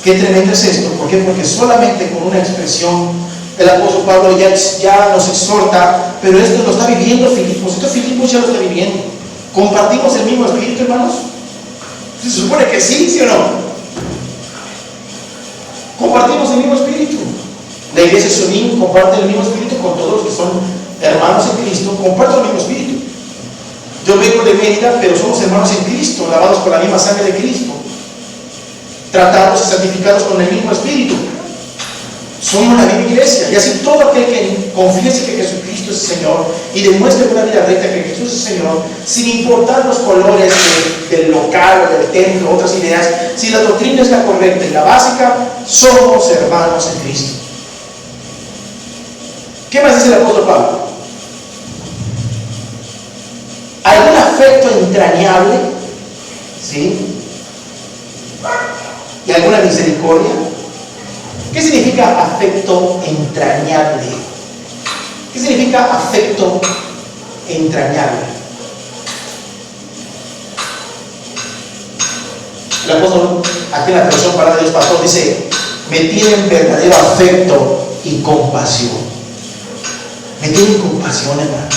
qué tremendo es esto. ¿Por qué? Porque solamente con una expresión el apóstol Pablo ya nos exhorta, pero esto lo está viviendo Filipos. Esto Filipos ya lo está viviendo. ¿Compartimos el mismo espíritu, hermanos? Se supone que sí, ¿sí o no? Compartimos el mismo espíritu. La iglesia Sonim comparte el mismo espíritu con todos los que son hermanos en Cristo. Comparto el mismo espíritu. Yo vengo de Mérida, pero somos hermanos en Cristo, lavados por la misma sangre de Cristo, tratados y santificados con el mismo espíritu. Somos la misma iglesia. Y así todo aquel que confiese que Jesucristo es Señor y demuestre con una vida recta que Jesús es Señor, sin importar los colores del local o del templo, otras ideas, si la doctrina es la correcta y la básica, somos hermanos en Cristo. ¿Qué más dice el apóstol Pablo? ¿Algún afecto entrañable? ¿Sí? ¿Y alguna misericordia? ¿Qué significa afecto entrañable? ¿Qué significa afecto entrañable? El apóstol, aquí en la traducción Palabra de Dios Pastor, dice: me tienen verdadero afecto y compasión. Me tienen compasión, hermanos.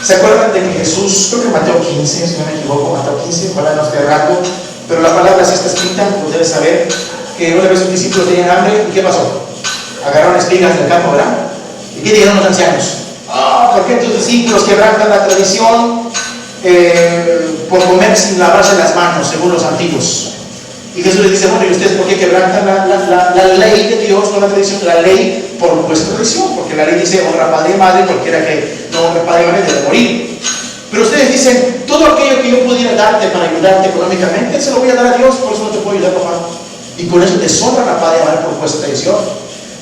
¿Se acuerdan de que Jesús, creo que Mateo 15, si no me equivoco, Mateo 15, ojalá no esté errando, pero la palabra así está escrita, como debes saber, que una vez sus discípulos tenían hambre, ¿y qué pasó? Agarraron espigas del campo, ¿verdad? ¿Y qué dijeron los ancianos? ¿Por qué tus discípulos quebrantan la tradición por comer sin lavarse las manos, según los antiguos? Y Jesús les dice: bueno, ¿y ustedes por qué quebrantan la ley de Dios, no la tradición, la ley por vuestra tradición? Porque la ley dice: honra a padre y madre, cualquiera que no honra a padre y madre debe morir. Pero ustedes dicen: todo aquello que yo pudiera darte para ayudarte económicamente, se lo voy a dar a Dios, por eso no te puedo ayudar, papá. Y con eso deshonran a padre y madre por vuestra tradición.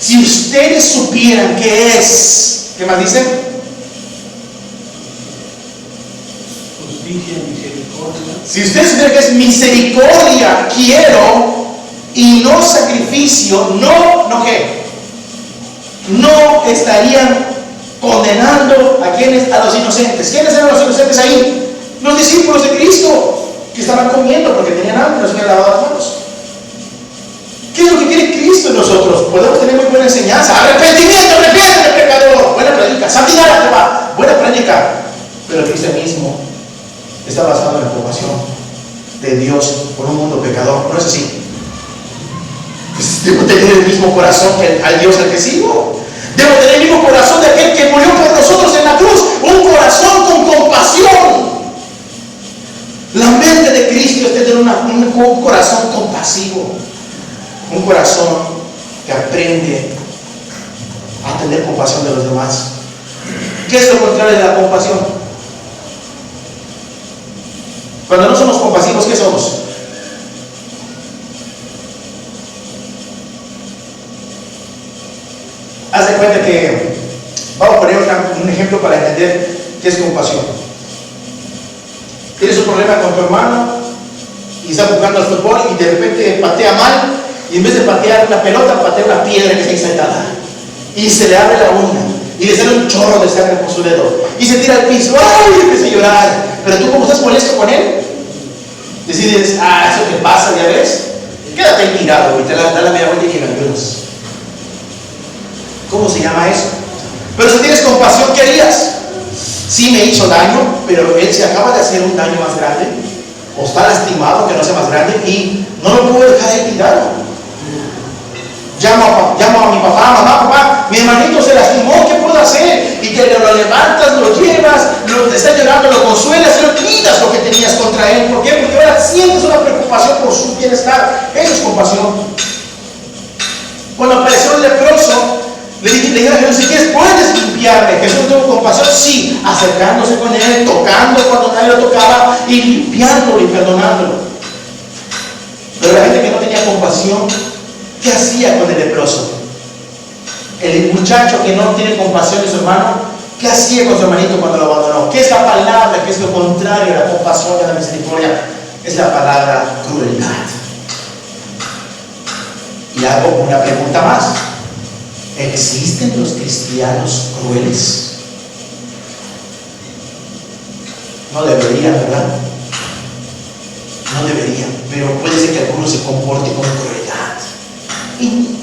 Si ustedes supieran qué es, ¿qué más dicen? Justicia, misericordia. Si ustedes supieran que es misericordia, quiero, y no sacrificio, no qué, no estarían condenando a quienes, a los inocentes. ¿Quiénes eran los inocentes ahí? Los discípulos de Cristo, que estaban comiendo porque tenían hambre, no se habían lavado las manos. ¿Qué es lo que quiere Cristo en nosotros? Podemos tener muy buena enseñanza: arrepentimiento, arrepiéntete, pecador, buena prédica; santidad, buena prédica. Pero el cristianismo está basado en la compasión de Dios por un mundo pecador. ¿No es así? Pues debo tener el mismo corazón que al Dios al que sigo. Debo tener el mismo corazón de aquel que murió por nosotros en la cruz. Un corazón con compasión. La mente de Cristo es tener un corazón compasivo. Un corazón que aprende a tener compasión de los demás. ¿Qué es lo contrario de la compasión? Cuando no somos compasivos, ¿qué somos? Haz de cuenta que vamos a poner un ejemplo para entender qué es compasión. Tienes un problema con tu hermano y está jugando al fútbol y de repente patea mal, y en vez de patear una pelota, patea una piedra que está ensantada y se le abre la uña y le sale un chorro de sangre por su dedo y se tira al piso. ¡Ay! Y empieza a llorar. Pero tú, como estás molesto con él, decides: eso te pasa, ya ves, quédate ahí tirado y te da la media vuelta y llegan ayudas. ¿Cómo se llama eso? Pero si tienes compasión, ¿qué harías? Sí, me hizo daño, pero él se acaba de hacer un daño más grande, o está lastimado, que no sea más grande, y no lo puedo dejar ahí tirado. Llamo a mi papá: papá, mi hermanito se lastimó, ¿qué puedo hacer? Y te lo levantas, lo llevas, te está llorando, lo consuelas y lo quitas lo que tenías contra él. ¿Por qué? Porque ahora sientes una preocupación por su bienestar. Eso es compasión. Cuando apareció el leproso, le dijeron a Jesús: si quieres, puedes limpiarme. Jesús tuvo compasión, sí, acercándose con él, tocando cuando nadie lo tocaba y limpiándolo y perdonándolo. Pero la gente que no tenía compasión, ¿qué hacía con el leproso? El muchacho que no tiene compasión de su hermano, ¿qué hacía con su hermanito cuando lo abandonó? ¿Qué es la palabra que es lo contrario a la compasión y a la misericordia? Es la palabra crueldad. Y hago una pregunta más: ¿existen los cristianos crueles? No deberían, ¿verdad? No deberían, pero puede ser que algunos se comporten con crueldad.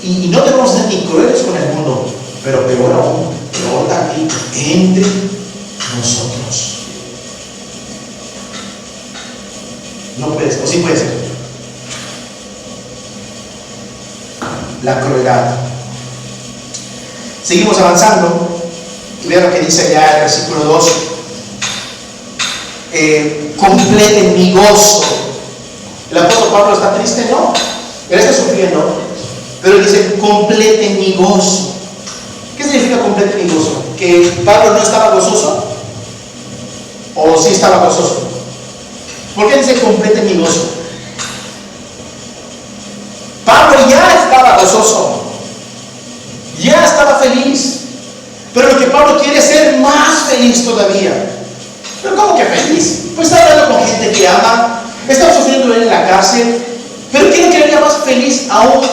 Y no debemos ser ni crueles con el mundo, pero peor aún, peor tantito, entre nosotros. No puede ser, o sí puede ser. La crueldad. Seguimos avanzando y vean lo que dice ya el versículo 2. Completen mi gozo. El apóstol Pablo está triste, no, él está sufriendo, pero él dice: completen mi gozo. ¿Qué significa completen mi gozo? ¿Que Pablo no estaba gozoso? ¿O sí estaba gozoso? ¿Por qué dice completen mi gozo? Pablo ya estaba gozoso, ya estaba feliz, pero lo que Pablo quiere es ser más feliz todavía. ¿Pero cómo que feliz? Pues está hablando con gente que ama, está sufriendo él en la cárcel, pero ¿quién quería más feliz a un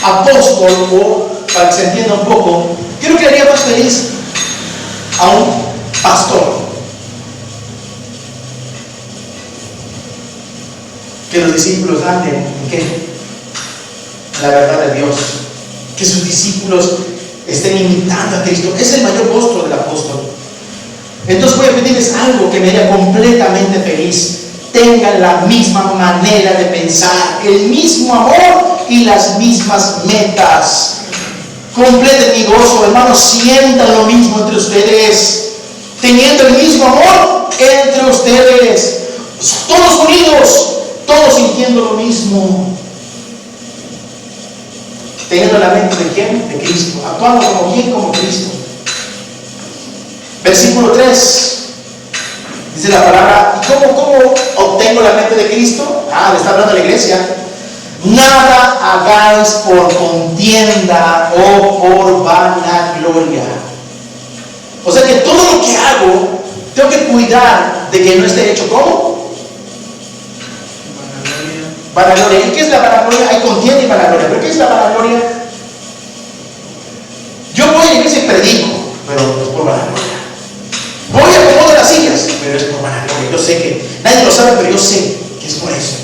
apóstol? O, para que se entienda un poco, ¿quién quería más feliz a un pastor? que los discípulos anden en qué? La verdad de Dios. Que sus discípulos estén imitando a Cristo. Es el mayor gozo del apóstol. Entonces voy a pedirles algo que me haga completamente feliz. Tengan la misma manera de pensar, el mismo amor y las mismas metas. Completen mi gozo, hermanos. Sientan lo mismo entre ustedes, teniendo el mismo amor entre ustedes, todos unidos, todos sintiendo lo mismo, teniendo la mente de ¿quién? De Cristo, actuando como ¿quién? Como Cristo. Versículo 3 dice la palabra: ¿y cómo obtengo la mente de Cristo? Le está hablando a la iglesia. Nada hagáis por contienda o por vanagloria. O sea que todo lo que hago, tengo que cuidar de que no esté hecho ¿cómo? Vanagloria. ¿Y qué es la vanagloria? Hay contienda y vanagloria. ¿Pero qué es la vanagloria? Yo voy a la iglesia y predico, pero es por vanagloria. Voy a acomodar las sillas, pero es por vanagloria. Yo sé que nadie lo sabe, pero yo sé que es por eso.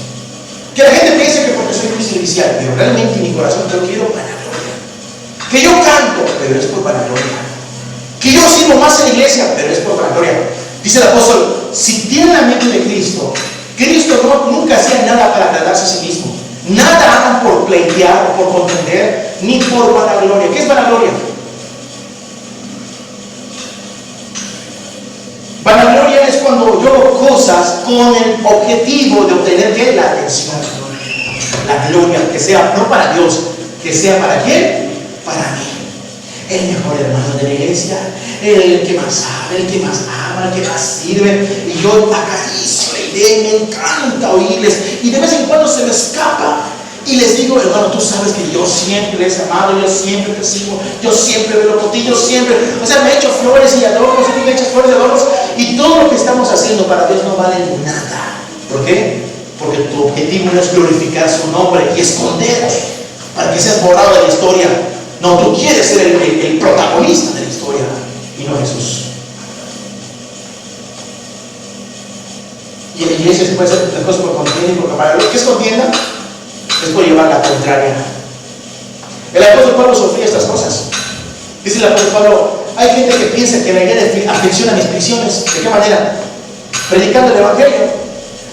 Que la gente piense que porque soy muy servicial, pero realmente en mi corazón yo quiero vanagloria. Que yo canto, pero es por vanagloria. Que yo sirvo más en la iglesia, pero es por vanagloria. Dice el apóstol: si tienen la mente de Cristo, Cristo nunca hacía nada para agradarse a sí mismo. Nada hagan por pleitear o por contender, ni por vanagloria. ¿Qué es vanagloria? Vanagloria es cuando yo hago cosas con el objetivo de obtener ¿qué? La atención, la gloria, que sea no para Dios, que sea para ¿quién? Para mí. El mejor hermano de la iglesia, el que más sabe, el que más ama, el que más sirve. Y yo acaricio la idea y me encanta oírles. Y de vez en cuando se me escapa y les digo: hermano, tú sabes que yo siempre les he amado, yo siempre te sigo, yo siempre velo por ti, yo siempre, o sea, me he hecho flores y adornos, y tú me echas flores y adornos, y todo lo que estamos haciendo para Dios no vale nada. ¿Por qué? Porque tu objetivo no es glorificar su nombre y esconderte para que seas borrado de la historia. No, tú quieres ser el protagonista de la historia y no Jesús. Y en la iglesia se puede hacer las cosas por contienda y por camarada. ¿Qué es contienda? Es por llevar la contraria. El apóstol Pablo sufría estas cosas. Dice el apóstol Pablo: hay gente que piensa que la iglesia afecciona mis prisiones. ¿De qué manera? Predicando el evangelio.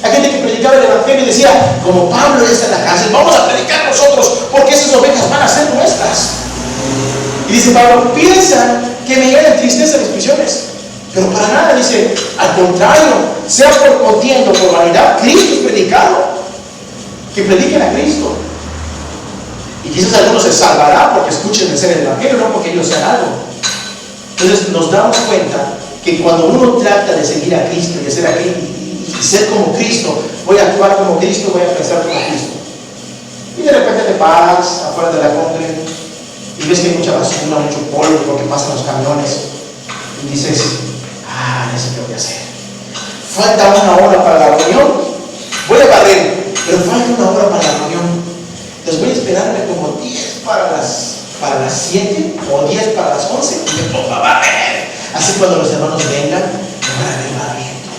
Hay gente que predicaba el evangelio y decía: como Pablo ya está en la cárcel, vamos a predicar nosotros, porque esas ovejas van a ser nuestras. Y dice Pablo: piensan que me llenan tristeza mis prisiones, pero para nada. Dice: al contrario, sea por contienda o por vanidad, Cristo es predicado. Que prediquen a Cristo. Y quizás algunos se salvarán porque escuchen el evangelio, no porque ellos sean algo. Entonces nos damos cuenta que cuando uno trata de seguir a Cristo y de ser aquí y ser como Cristo, voy a actuar como Cristo, voy a pensar como Cristo. Y de repente te paras afuera de la cumbre y ves que hay mucha basura, mucho polvo porque pasan los camiones y dices: ya sé qué voy a hacer. Falta una hora para la reunión, voy a barrer, pero falta una hora para la reunión. Entonces voy a esperarme como 10 para las 7 o 10 para las 11 y me pongo a barrer. Así cuando los hermanos vengan, me van a ver barriendo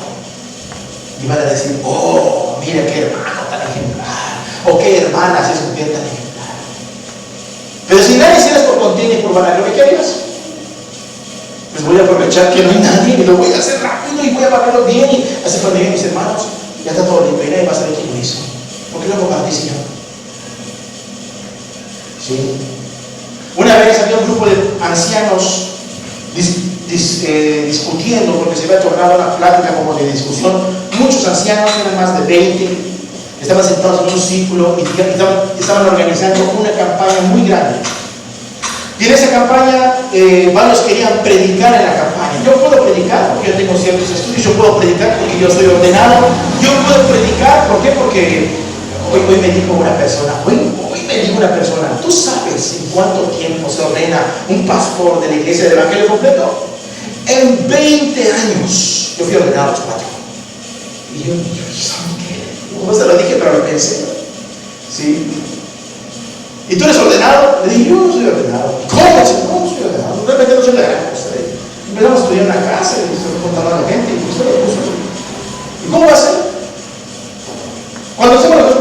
y van a decir: oh, mira qué hermano tan ejemplar, o qué hermana se mujer tan ejemplar. Pero si nadie hicieras por contienda y por vanagloria, ¿qué harías? Pues voy a aprovechar que no hay nadie y lo voy a hacer rápido y voy a barrerlo bien. Y así cuando lleguen mis hermanos, ya está todo limpio y nadie va a saber quién lo hizo. ¿Por qué lo compartí, Señor? ¿Sí? Una vez había un grupo de ancianos discutiendo, porque se había tornado una plática como de discusión. Muchos ancianos, eran más de 20, estaban sentados en un círculo y estaban organizando una campaña muy grande. Y en esa campaña varios querían predicar en la campaña. Yo puedo predicar porque yo tengo ciertos estudios, yo puedo predicar porque yo soy ordenado, yo puedo predicar, ¿por qué? Porque hoy me dijo una persona, ¿tú sabes en cuánto tiempo se ordena un pastor de la iglesia del evangelio completo? En 20 años. Yo fui ordenado a los 4. Y yo no se lo dije, pero lo pensé. ¿Sí? ¿Y tú eres ordenado? Le dije: yo no soy ordenado. ¿Cómo? No soy ordenado. De repente no soy la gran cosa. Empezamos a estudiar en la casa y se lo contaba a la gente y usted lo puso. ¿Y cómo va a ser? Cuando hacemos las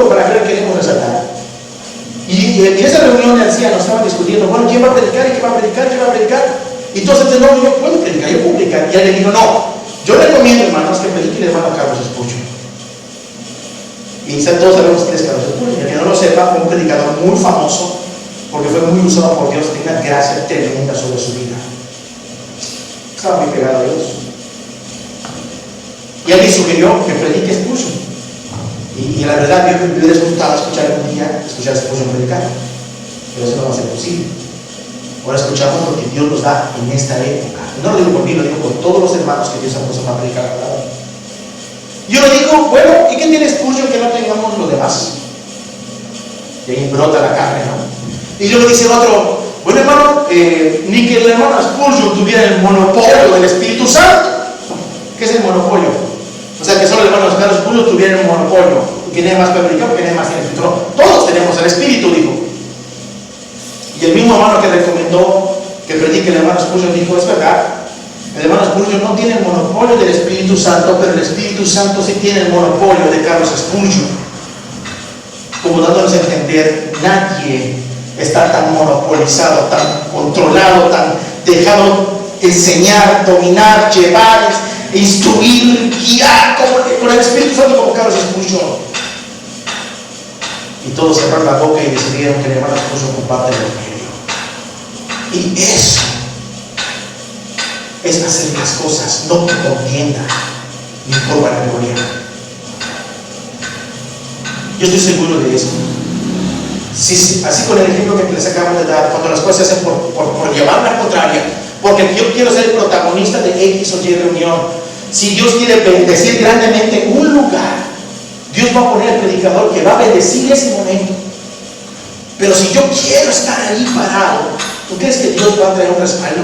en esa reunión de ancianos estaban discutiendo, bueno, ¿quién va a predicar? ¿Y quién va a predicar? ¿Quién va a predicar? Y entonces, no, yo puedo predicar, yo puedo predicar. Y él le dijo, no, yo recomiendo, hermanos, que predique el hermano Carlos Spurgeon. Y todos sabemos quién es Carlos Spurgeon. El que no lo sepa, fue un predicador muy famoso, porque fue muy usado por Dios, tiene una gracia tremenda sobre su vida. Estaba muy pegado a Dios. Y alguien sugirió que predique Spurgeon. Y la verdad, yo me hubiera gustado escuchar un día, escuchar a Spurgeon predicar. Pero eso no va a ser posible. Ahora escuchamos lo que Dios nos da en esta época. No lo digo por mí, lo digo por todos los hermanos que Dios ha puesto para predicar la palabra. Yo le digo, bueno, ¿y qué tiene Spurgeon que no tengamos los demás? Y ahí brota la carne, ¿no? Y luego dice el otro, bueno, hermano, ni que el hermano Spurgeon tuviera el monopolio del Espíritu Santo. ¿Qué es el monopolio? O sea, que solo el hermano Carlos Spurgeon tuviera el monopolio. ¿Quién tiene más para predicar? ¿Quién tiene más tiene el Espíritu? Todos tenemos el Espíritu, dijo. Y el mismo hermano que recomendó que predique el hermano Spurgeon dijo, es verdad, el hermano Spurgeon no tiene el monopolio del Espíritu Santo, pero el Espíritu Santo sí tiene el monopolio de Carlos Spurgeon. Como dándonos a entender, nadie está tan monopolizado, tan controlado, tan dejado enseñar, dominar, llevar, instruir, guiar por el Espíritu Santo como Carlos Spurgeon. Y todos cerraron la boca y decidieron que el hermano Spurgeon comparte el Evangelio. Y eso es hacer las cosas no por contienda ni por vanagloria. Yo estoy seguro de eso. Sí, así con el ejemplo que les acabo de dar, cuando las cosas se hacen por llevar la contraria, porque yo quiero ser el protagonista de X o Y reunión. Si Dios quiere bendecir grandemente un lugar, Dios va a poner al predicador que va a bendecir ese momento. Pero si yo quiero estar ahí parado, ¿tú crees que Dios va a traer un respaldo?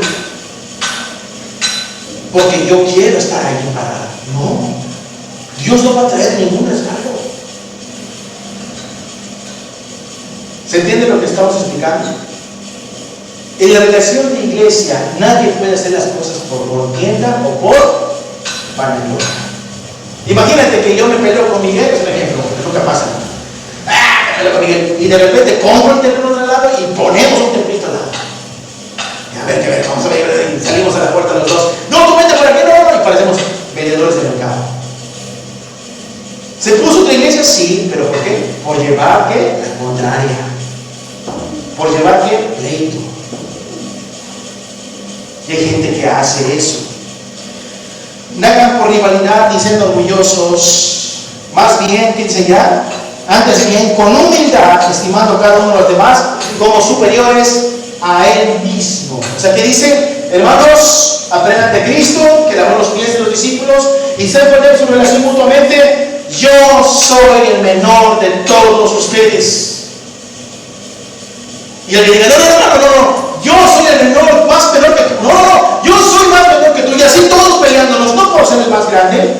Porque yo quiero estar ahí parado. No, Dios no va a traer ningún respaldo. ¿Se entiende lo que estamos explicando? En la relación de iglesia, nadie puede hacer las cosas por contienda o por vanagloria. Imagínate que yo me peleo con Miguel, es un ejemplo, es lo que pasa. Me peleo con Miguel, y de repente compro el terreno al lado y ponemos un templito al lado. Y a ver, vamos a ver, y salimos a la puerta los dos. No, tú vete por aquí, no, y parecemos vendedores de mercado. ¿Se puso otra iglesia? Sí, pero ¿por qué? Por llevar, ¿qué? La contraria. Por llevar, ¿qué? Pleito. Y hay gente que hace eso. No hagan por rivalidad ni siendo orgullosos, más bien que enseñar, antes bien con humildad, estimando cada uno de los demás como superiores a él mismo. O sea, que dice, hermanos, aprendan de Cristo, que lavó los pies de los discípulos y sean fuertes en su relación mutuamente. Yo soy el menor de todos ustedes. Y el que diga, no, yo soy el menor, más menor que tú. No, yo soy más menor que tú. Y así todos peleándonos, no por ser el más grande,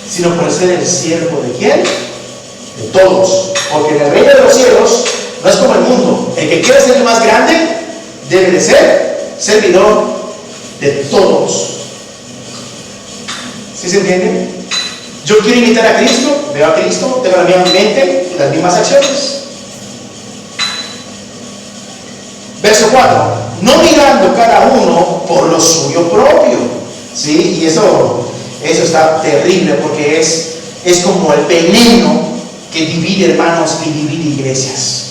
sino por ser el siervo de ¿quién? De todos. Porque en el reino de los cielos no es como el mundo. El que quiere ser el más grande debe de ser servidor de todos. ¿Sí se entiende? Yo quiero imitar a Cristo, veo a Cristo, tengo la misma mente, las mismas acciones. Verso 4, no mirando cada uno por lo suyo propio. ¿Sí? Y eso está terrible porque es como el veneno que divide hermanos y divide iglesias.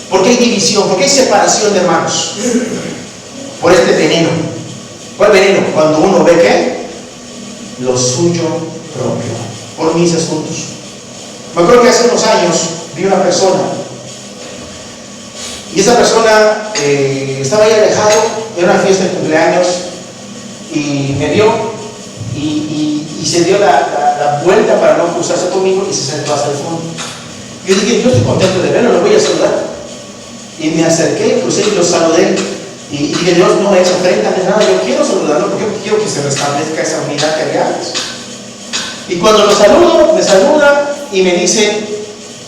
¿Por qué hay división? ¿Por qué hay separación de hermanos? Por este veneno. ¿Cuál veneno? Cuando uno ve ¿qué? Lo suyo propio, por mis asuntos. Me acuerdo que hace unos años vi una persona y esa persona estaba ahí alejado en una fiesta de cumpleaños y me vio y se dio la vuelta para no cruzarse conmigo y se sentó hasta el fondo. Yo dije, yo estoy contento de verlo, lo voy a saludar. Y me acerqué, crucé y lo saludé. Y dije, Dios, no es ofrenda ni nada, yo quiero saludarlo porque yo quiero que se restablezca esa unidad que había antes. Y cuando lo saludo, me saluda y me dice,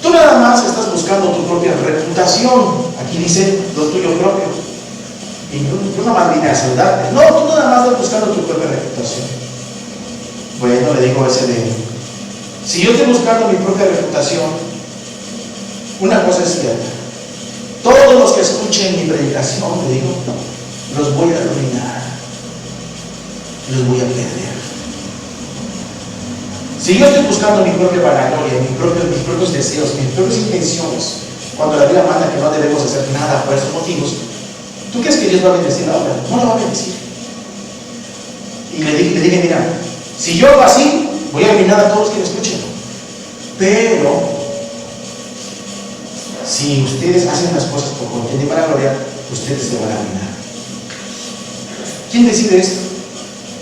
tú nada más estás buscando tu propia reputación. Aquí dice lo tuyo propio. Y yo nada más vine a saludarte. No, tú nada más estás buscando tu propia reputación. Bueno, le digo a ese de él, si yo estoy buscando mi propia reputación, una cosa es cierta, todos los que escuchen mi predicación, le digo, los voy a arruinar, los voy a perder. Si yo estoy buscando mi propia vanagloria, mis propios deseos, mis propias intenciones, cuando la Biblia manda que no debemos hacer nada por estos motivos, ¿tú crees que Dios va a bendecir la obra? No la va a bendecir. Y le dije, mira, si yo hago así, voy a eliminar a todos los que me escuchen. Pero, si ustedes hacen las cosas por contienda y vanagloria, ustedes se van a eliminar. ¿Quién decide esto?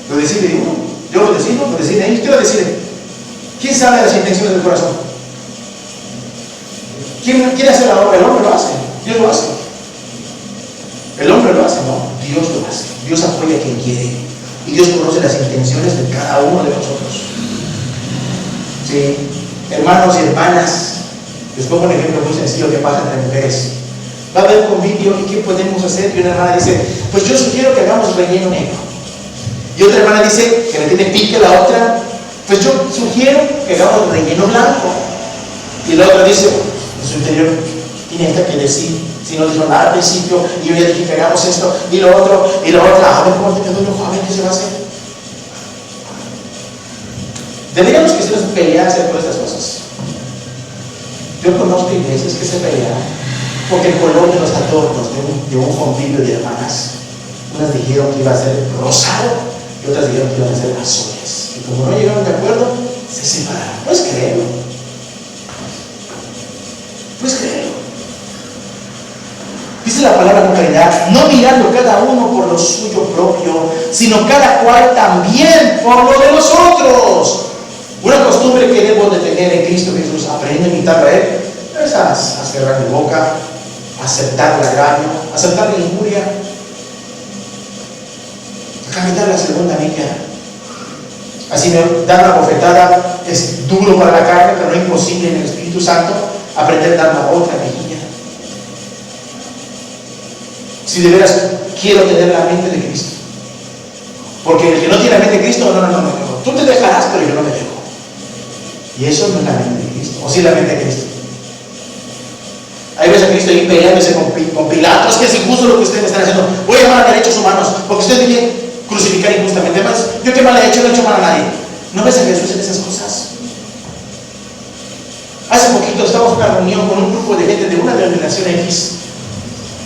¿Lo decide uno? ¿Yo lo decido? ¿Lo decide ellos? ¿Quién lo decide? ¿Quién sabe de las intenciones del corazón? ¿Quién quiere hacer la obra? El hombre lo hace. Dios lo hace. El hombre lo hace, no. Dios lo hace. Dios apoya a quien quiere. Y Dios conoce las intenciones de cada uno de nosotros. Sí. Hermanos y hermanas, les pongo un ejemplo muy sencillo que pasa entre mujeres. Va a haber convivio y ¿qué podemos hacer? Y una hermana dice, pues yo sugiero que hagamos relleno negro. Y otra hermana dice que le tiene pique la otra, pues yo sugiero que hagamos relleno blanco. Y la otra dice, en su interior, tiene esta que decir, si no dijo nada al principio, y yo ya dije que hagamos esto, y lo otro, y lo otro, a ver cómo te quedó el ojo, a ver qué se va a hacer. Deberíamos que se nos pelearse por estas cosas. Yo conozco iglesias que se pelean porque el color de los adornos de un convivio de hermanas, unas dijeron que iba a ser rosado y otras dijeron que iban a ser azules. Y como no llegaron de acuerdo, se separaron. Puedes creerlo. Puedes creerlo. Dice la palabra con claridad, no mirando cada uno por lo suyo propio, sino cada cual también por lo de los otros. Una costumbre que debo de tener en Cristo Jesús, aprender a imitarlo a Él, es a cerrar mi boca, aceptar el agravio, aceptar la injuria, a caminar la segunda milla. Así me dar una bofetada es duro para la carne, pero no imposible en el Espíritu Santo aprender a dar la otra mejilla. Si de veras quiero tener la mente de Cristo, porque el que no tiene la mente de Cristo, no, tú te dejarás, pero yo no me dejo. Y eso no es la mente de Cristo, o sí la mente de Cristo. Hay veces a Cristo ahí peleándose con Pilato, es que es injusto lo que ustedes me están haciendo, voy a llamar a derechos humanos, porque ustedes me quieren crucificar injustamente. Además, yo qué mal he hecho, no he hecho mal a nadie. ¿No ves a Jesús en esas cosas? Hace poquito estábamos en una reunión con un grupo de gente de una denominación X,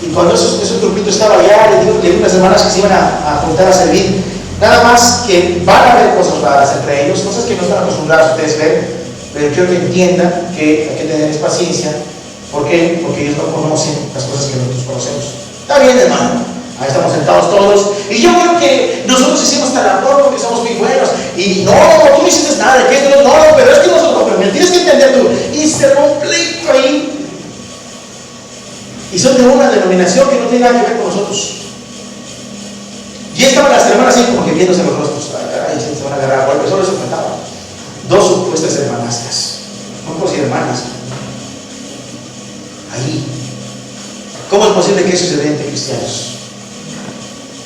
y cuando ese grupito estaba allá, le di unas hermanas que se iban a juntar a servir, nada más que van a haber cosas raras entre ellos, cosas que no están acostumbrados a ustedes ver, pero quiero que entiendan que hay que tener paciencia. ¿Por qué? Porque ellos no conocen las cosas que nosotros conocemos. Está bien, hermano, ahí estamos sentados todos, y yo creo que nosotros hicimos tal labor porque somos muy buenos, y no, tú no hiciste nada, que esto no, pero es que nosotros, pero me tienes que entender tú, y se conflicto ahí, y son de una denominación que no tiene nada que ver con nosotros. Y estaban las hermanas así como que viéndose los rostros, ay, se van a agarrar a golpes, solo se enfrentaban. Dos supuestas hermanastras, no por si hermanas. Ahí. ¿Cómo es posible que eso se dé entre cristianos?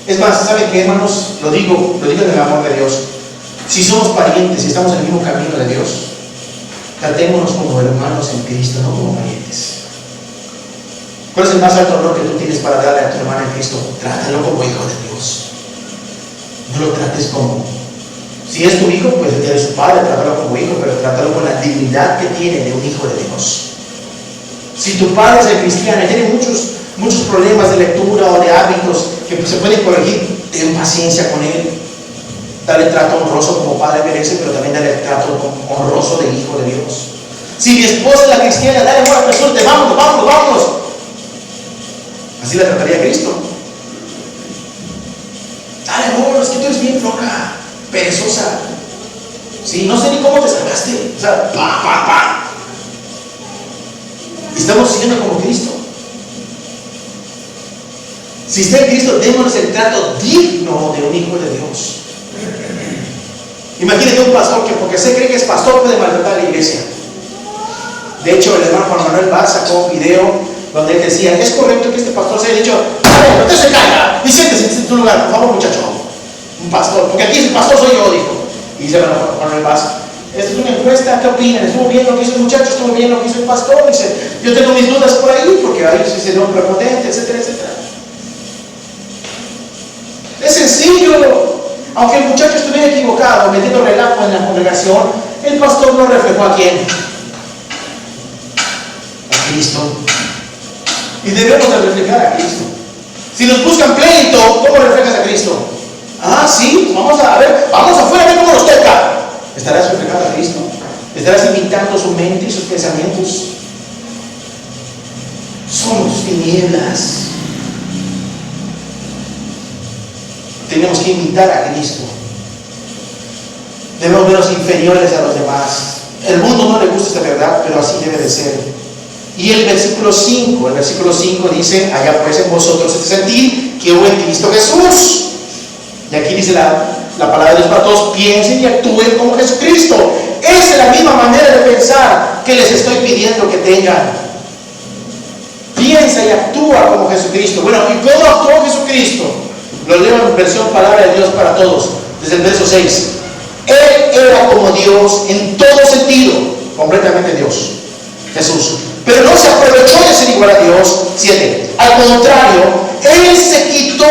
Es más, ¿saben qué, hermanos? Lo digo en el amor de Dios. Si somos parientes, si estamos en el mismo camino de Dios, tratémonos como hermanos en Cristo, no como parientes. ¿Cuál es el más alto honor que tú tienes para darle a tu hermana en Cristo? Trátalo como hijo de Dios. No lo trates como... Si es tu hijo, pues eres su padre, trátalo como hijo, pero trátalo con la dignidad que tiene de un hijo de Dios. Si tu padre es el cristiano y tiene muchos problemas de lectura o de hábitos que se pueden corregir, ten paciencia con él. Dale trato honroso como padre merece, pero también dale trato honroso de hijo de Dios. Si mi esposa es la cristiana, dale amor a Jesús, vámonos. Así la trataría Cristo. Dale amor, es que tú eres bien floja, perezosa. Sí, no sé ni cómo te salvaste. O sea, estamos siendo como Cristo. Si está en Cristo, démonos el trato digno de un hijo de Dios. Imagínate un pastor que porque se cree que es pastor puede maltratar a la iglesia. De hecho, el hermano Juan Manuel Vaz sacó un video donde él decía, es correcto que este pastor se haya dicho, no te se caiga y siéntese en tu lugar, por favor, muchacho. Un pastor, porque aquí el pastor soy yo, dijo. Y dice el hermano Juan Manuel Vaz, esta es una encuesta, ¿qué opinan? ¿Estuvo bien lo que hizo el muchacho? ¿Estuvo bien lo que hizo el pastor? Dice, yo tengo mis dudas por ahí, porque ahí se dio prepotente, etcétera, etcétera. Es sencillo. Aunque el muchacho estuviera equivocado, metiendo relajo en la congregación, el pastor no reflejó a quién. A Cristo. Y debemos de reflejar a Cristo. Si nos buscan pleito, ¿cómo reflejas a Cristo? Ah, sí, vamos a ver, vamos afuera a ver cómo nos toca. Estarás reflejando a Cristo. Estarás imitando su mente y sus pensamientos. Somos tinieblas. Tenemos que imitar a Cristo. Debemos vernos inferiores a los demás. El mundo no le gusta esta verdad, pero así debe de ser. Y el versículo 5 dice, allá pues en vosotros este sentir que hubo en Cristo Jesús. Y aquí dice la palabra de Dios para todos, piensen y actúen como Jesucristo. Esa es la misma manera de pensar que les estoy pidiendo que tengan. Piensa y actúa como Jesucristo. Bueno, ¿y cómo actuó Jesucristo? Lo leo en versión palabra de Dios para todos, desde el verso 6. Él era como Dios en todo sentido, completamente Dios, Jesús. Pero no se aprovechó de ser igual a Dios. 7. Al contrario, Él se quitó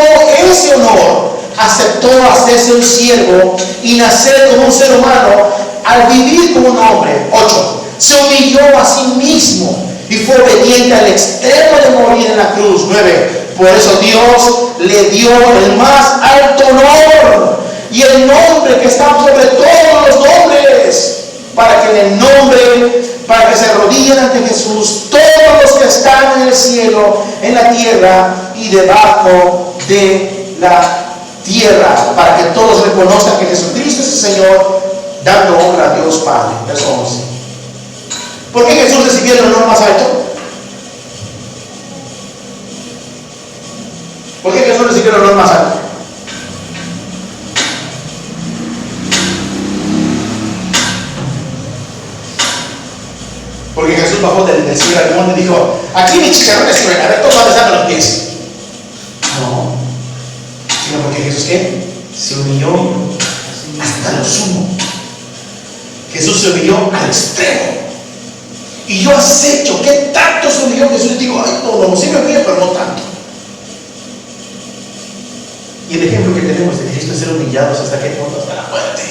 ese honor, aceptó hacerse un siervo y nacer como un ser humano al vivir como un hombre. 8. Se humilló a sí mismo y fue obediente al extremo de morir en la cruz. 9. Por eso Dios le dio el más alto honor y el nombre que está sobre todos los nombres, para que en el nombre, para que se arrodillen ante Jesús todos los que están en el cielo, en la tierra y debajo de la tierra, para que todos reconozcan que Jesucristo es el Señor, dando honra a Dios Padre. Verso 11. ¿Por qué Jesús recibió el honor más alto? ¿Por qué Jesús recibió el honor más alto? Porque Jesús bajó del cielo al monte y dijo, aquí mis chicharrones suenan, a ver, todos van a besarme los pies. No, sino porque Jesús, ¿qué? Se humilló hasta lo sumo. Jesús se humilló al extremo. Y yo acecho, ¿qué tanto se humilló Jesús? Y digo, ay, no, sí me humillé, pero no tanto. Y el ejemplo que tenemos de Cristo es ser humillados hasta qué punto, hasta la muerte.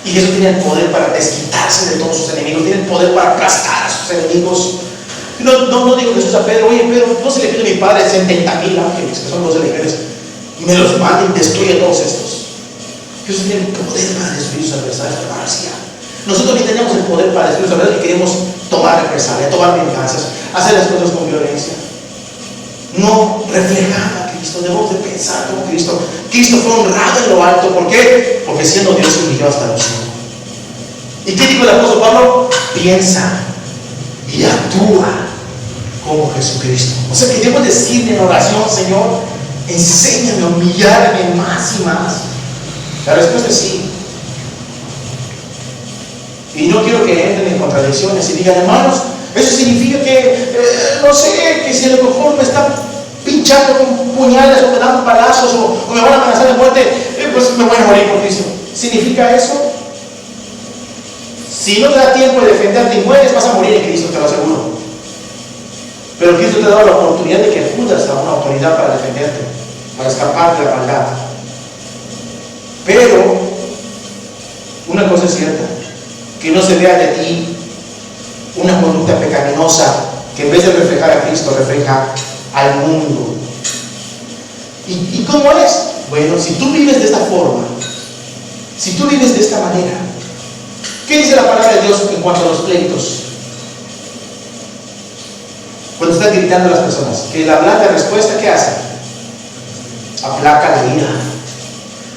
Y Jesús tiene el poder para desquitarse de todos sus enemigos, tiene el poder para aplastar a sus enemigos. No digo Jesús a Pedro, oye Pedro, no se le pide a mi Padre 70,000 ángeles, que son los legiones, y me los manden, destruye a todos estos. Jesús tiene el poder para destruir sus adversarios, para García. Nosotros ni tenemos el poder para destruir sus adversarios y queremos tomar represalia, tomar venganzas, hacer las cosas con violencia. No reflejar a Cristo, debemos de pensar como Cristo. Cristo fue honrado en lo alto. ¿Por qué? Porque siendo Dios se humilló hasta lo sumo. ¿Y qué dijo el apóstol Pablo? Piensa y actúa como Jesucristo. O sea que debemos decirle en oración, Señor, enséñame a humillarme más y más. La respuesta es sí. Y no quiero que entren en contradicciones y digan, hermanos, eso significa que, no sé, que si a lo mejor me está pinchando con puñales o me dan palazos o me van a amenazar de muerte, pues me voy a morir por Cristo. ¿Significa eso? Si no te da tiempo de defenderte y mueres, vas a morir en Cristo, te lo aseguro. Pero Cristo te ha dado la oportunidad de que acudas a una autoridad para defenderte, para escapar de la maldad. Pero una cosa es cierta, que no se vea de ti una conducta pecaminosa que en vez de reflejar a Cristo refleja al mundo. ¿Y cómo es? Bueno, si tú vives de esta forma, si tú vives de esta manera, ¿qué dice la palabra de Dios en cuanto a los pleitos? Cuando están gritando las personas, que la blanda respuesta, ¿qué hace? Aplaca la ira.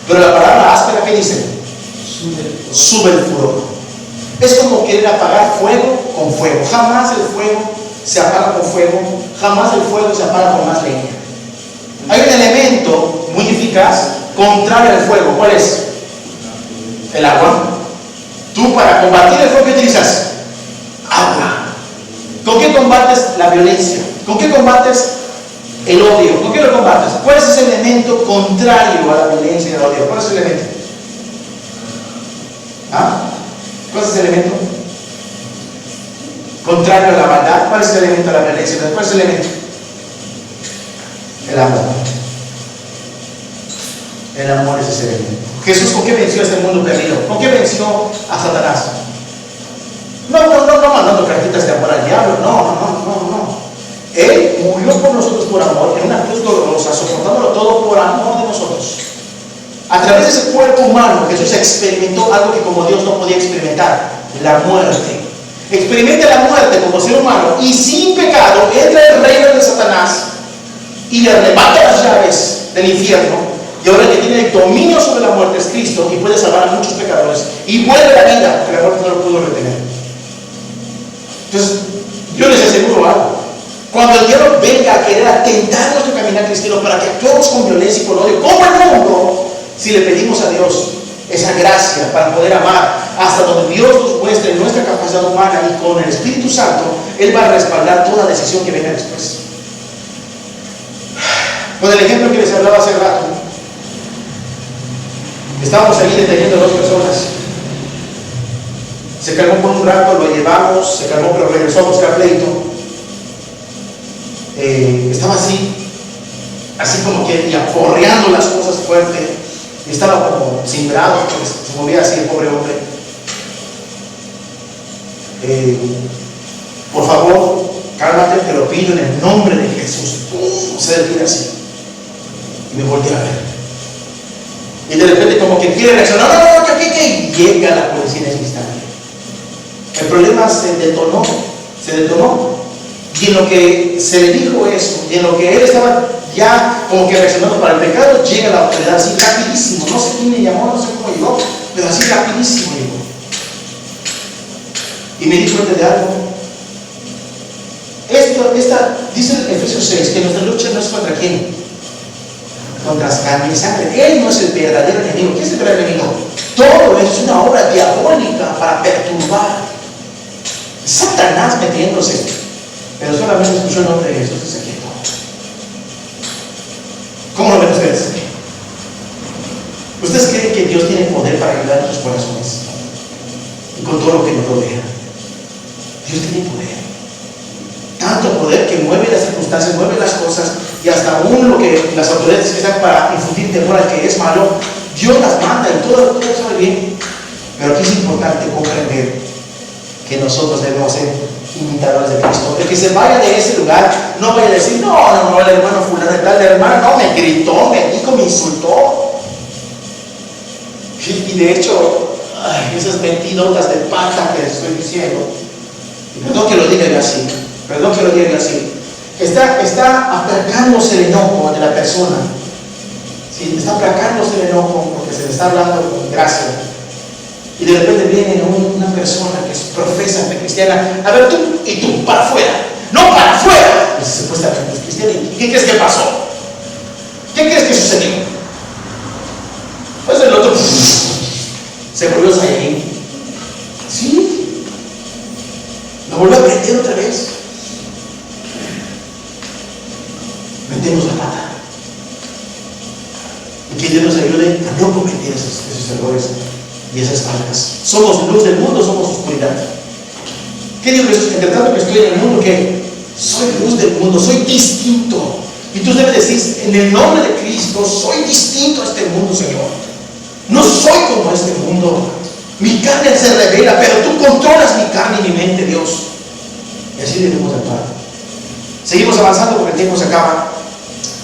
Pero la palabra áspera, ¿qué dice? Sube el furor. Es como querer apagar fuego con fuego. Jamás el fuego se apaga con fuego, jamás el fuego se apaga con más leña. Hay un elemento muy eficaz contrario al fuego. ¿Cuál es? El agua. Tú para combatir el fuego, ¿qué utilizas? Agua. ¿Con qué combates la violencia? ¿Con qué combates el odio? ¿Con qué lo combates? ¿Cuál es ese elemento contrario a la violencia y al odio? ¿Cuál es ese elemento? ¿Ah? ¿Cuál es ese elemento? Contrario a la maldad. ¿Cuál es el elemento de la violencia? ¿Cuál es el elemento? El amor. El amor es ese elemento. Jesús, ¿con qué venció a este mundo perdido? ¿Con qué venció a Satanás? No mandando cartitas de amor al diablo. No. Él murió por nosotros por amor, en una cruz dolorosa, soportándolo todo por amor de nosotros. A través de ese cuerpo humano, Jesús experimentó algo que como Dios no podía experimentar: la muerte. Experimenta la muerte como ser humano y sin pecado entra el reino de Satanás y le arrebata las llaves del infierno. Y ahora que tiene el dominio sobre la muerte es Cristo y puede salvar a muchos pecadores y vuelve a la vida, que la muerte no lo pudo retener. Entonces, yo les aseguro algo: cuando el diablo venga a querer atentar nuestro caminar cristiano para que actuemos con violencia y con odio, como el mundo, si le pedimos a Dios esa gracia para poder amar hasta donde Dios nos muestre nuestra capacidad humana, y con el Espíritu Santo, Él va a respaldar toda decisión que venga después. Con el ejemplo que les hablaba hace rato, estábamos ahí deteniendo a 2 personas. Se calmó por un rato, lo llevamos, se calmó, pero regresó a buscar pleito. Estaba así como que y aporreando las cosas fuerte. Estaba como cimbrado, porque se movía así el pobre hombre. Por favor, cálmate, te lo pido en el nombre de Jesús. Se detiene así y me volteé a ver. Y de repente como que quiere reaccionar, no, que llega la policía en ese instante. El problema se detonó. Y en lo que se le dijo eso, y en lo que él estaba ya como que reaccionando para el pecado, llega la autoridad así rapidísimo. No sé quién le llamó, no sé cómo llegó, pero así rapidísimo llegó. Y me dijo de algo. Dice en Efesios 6 que nuestra lucha no es contra quién, contra carne y sangre. Él no es el verdadero enemigo. ¿Qué es el verdadero enemigo? Todo es una obra diabólica para perturbar. Satanás metiéndose, pero solamente escuchó el nombre de Jesús y se quietó. ¿Cómo lo ven ustedes? ¿Ustedes creen que Dios tiene poder para ayudar a sus corazones? Y con todo lo que nos rodea, Dios tiene poder. Tanto poder que mueve las circunstancias, mueve las cosas, y hasta aún lo que las autoridades que están para infundir temor al que es malo, Dios las manda y todo sabe bien. Pero aquí es importante comprender que nosotros debemos ser imitadores de Cristo. El que se vaya de ese lugar no vaya a decir, no, el hermano fulano de tal, el hermano no, me gritó, me dijo, me insultó. Y de hecho, esas mentidotas de pata que les estoy diciendo, perdón que lo diga yo así, está aplacándose el enojo de la persona. ¿Sí? Está aplacándose el enojo porque se le está hablando con gracia. Y de repente viene una persona que es profesa de cristiana. A ver, tú, para afuera. No, para afuera. Y supuestamente es cristiana. ¿Y qué crees que pasó? ¿Qué crees que sucedió? Pues el otro se volvió Saiyajin. Sí. Lo volvió a prender otra vez. Metemos la pata. Y que Dios nos ayude a no cometer esos errores y esas faltas. Somos luz del mundo, somos oscuridad. ¿Qué digo Jesús? Entre tanto que estoy en el mundo, que soy luz del mundo, soy distinto. Y tú debes decir, en el nombre de Cristo, soy distinto a este mundo, Señor. No soy como este mundo. Mi carne se revela, pero tú controlas mi carne y mi mente, Dios. Y así debemos actuar. Seguimos avanzando porque el tiempo se acaba.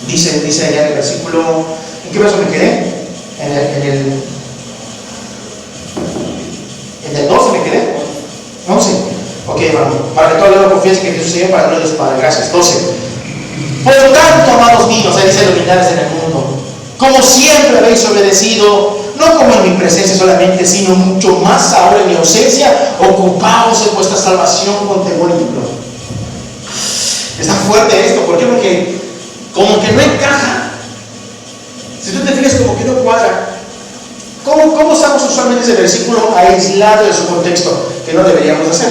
Dice allá en el versículo, ¿en qué verso me quedé? En el 12 me quedé. 11. Ok, hermano. Para que todo el mundo confiese que Jesús se llama para gloria de su Padre. Gracias. 12. Por lo tanto, amados míos, ahí dice luminares en el mundo, como siempre habéis obedecido, no como en mi presencia solamente, sino mucho más ahora en mi ausencia, ocupaos en vuestra salvación con temor y temblor. Está fuerte esto. ¿Por qué? Porque como que no encaja. Si tú te fijas, como que no cuadra. ¿Cómo usamos usualmente ese versículo aislado de su contexto? Que no deberíamos hacer,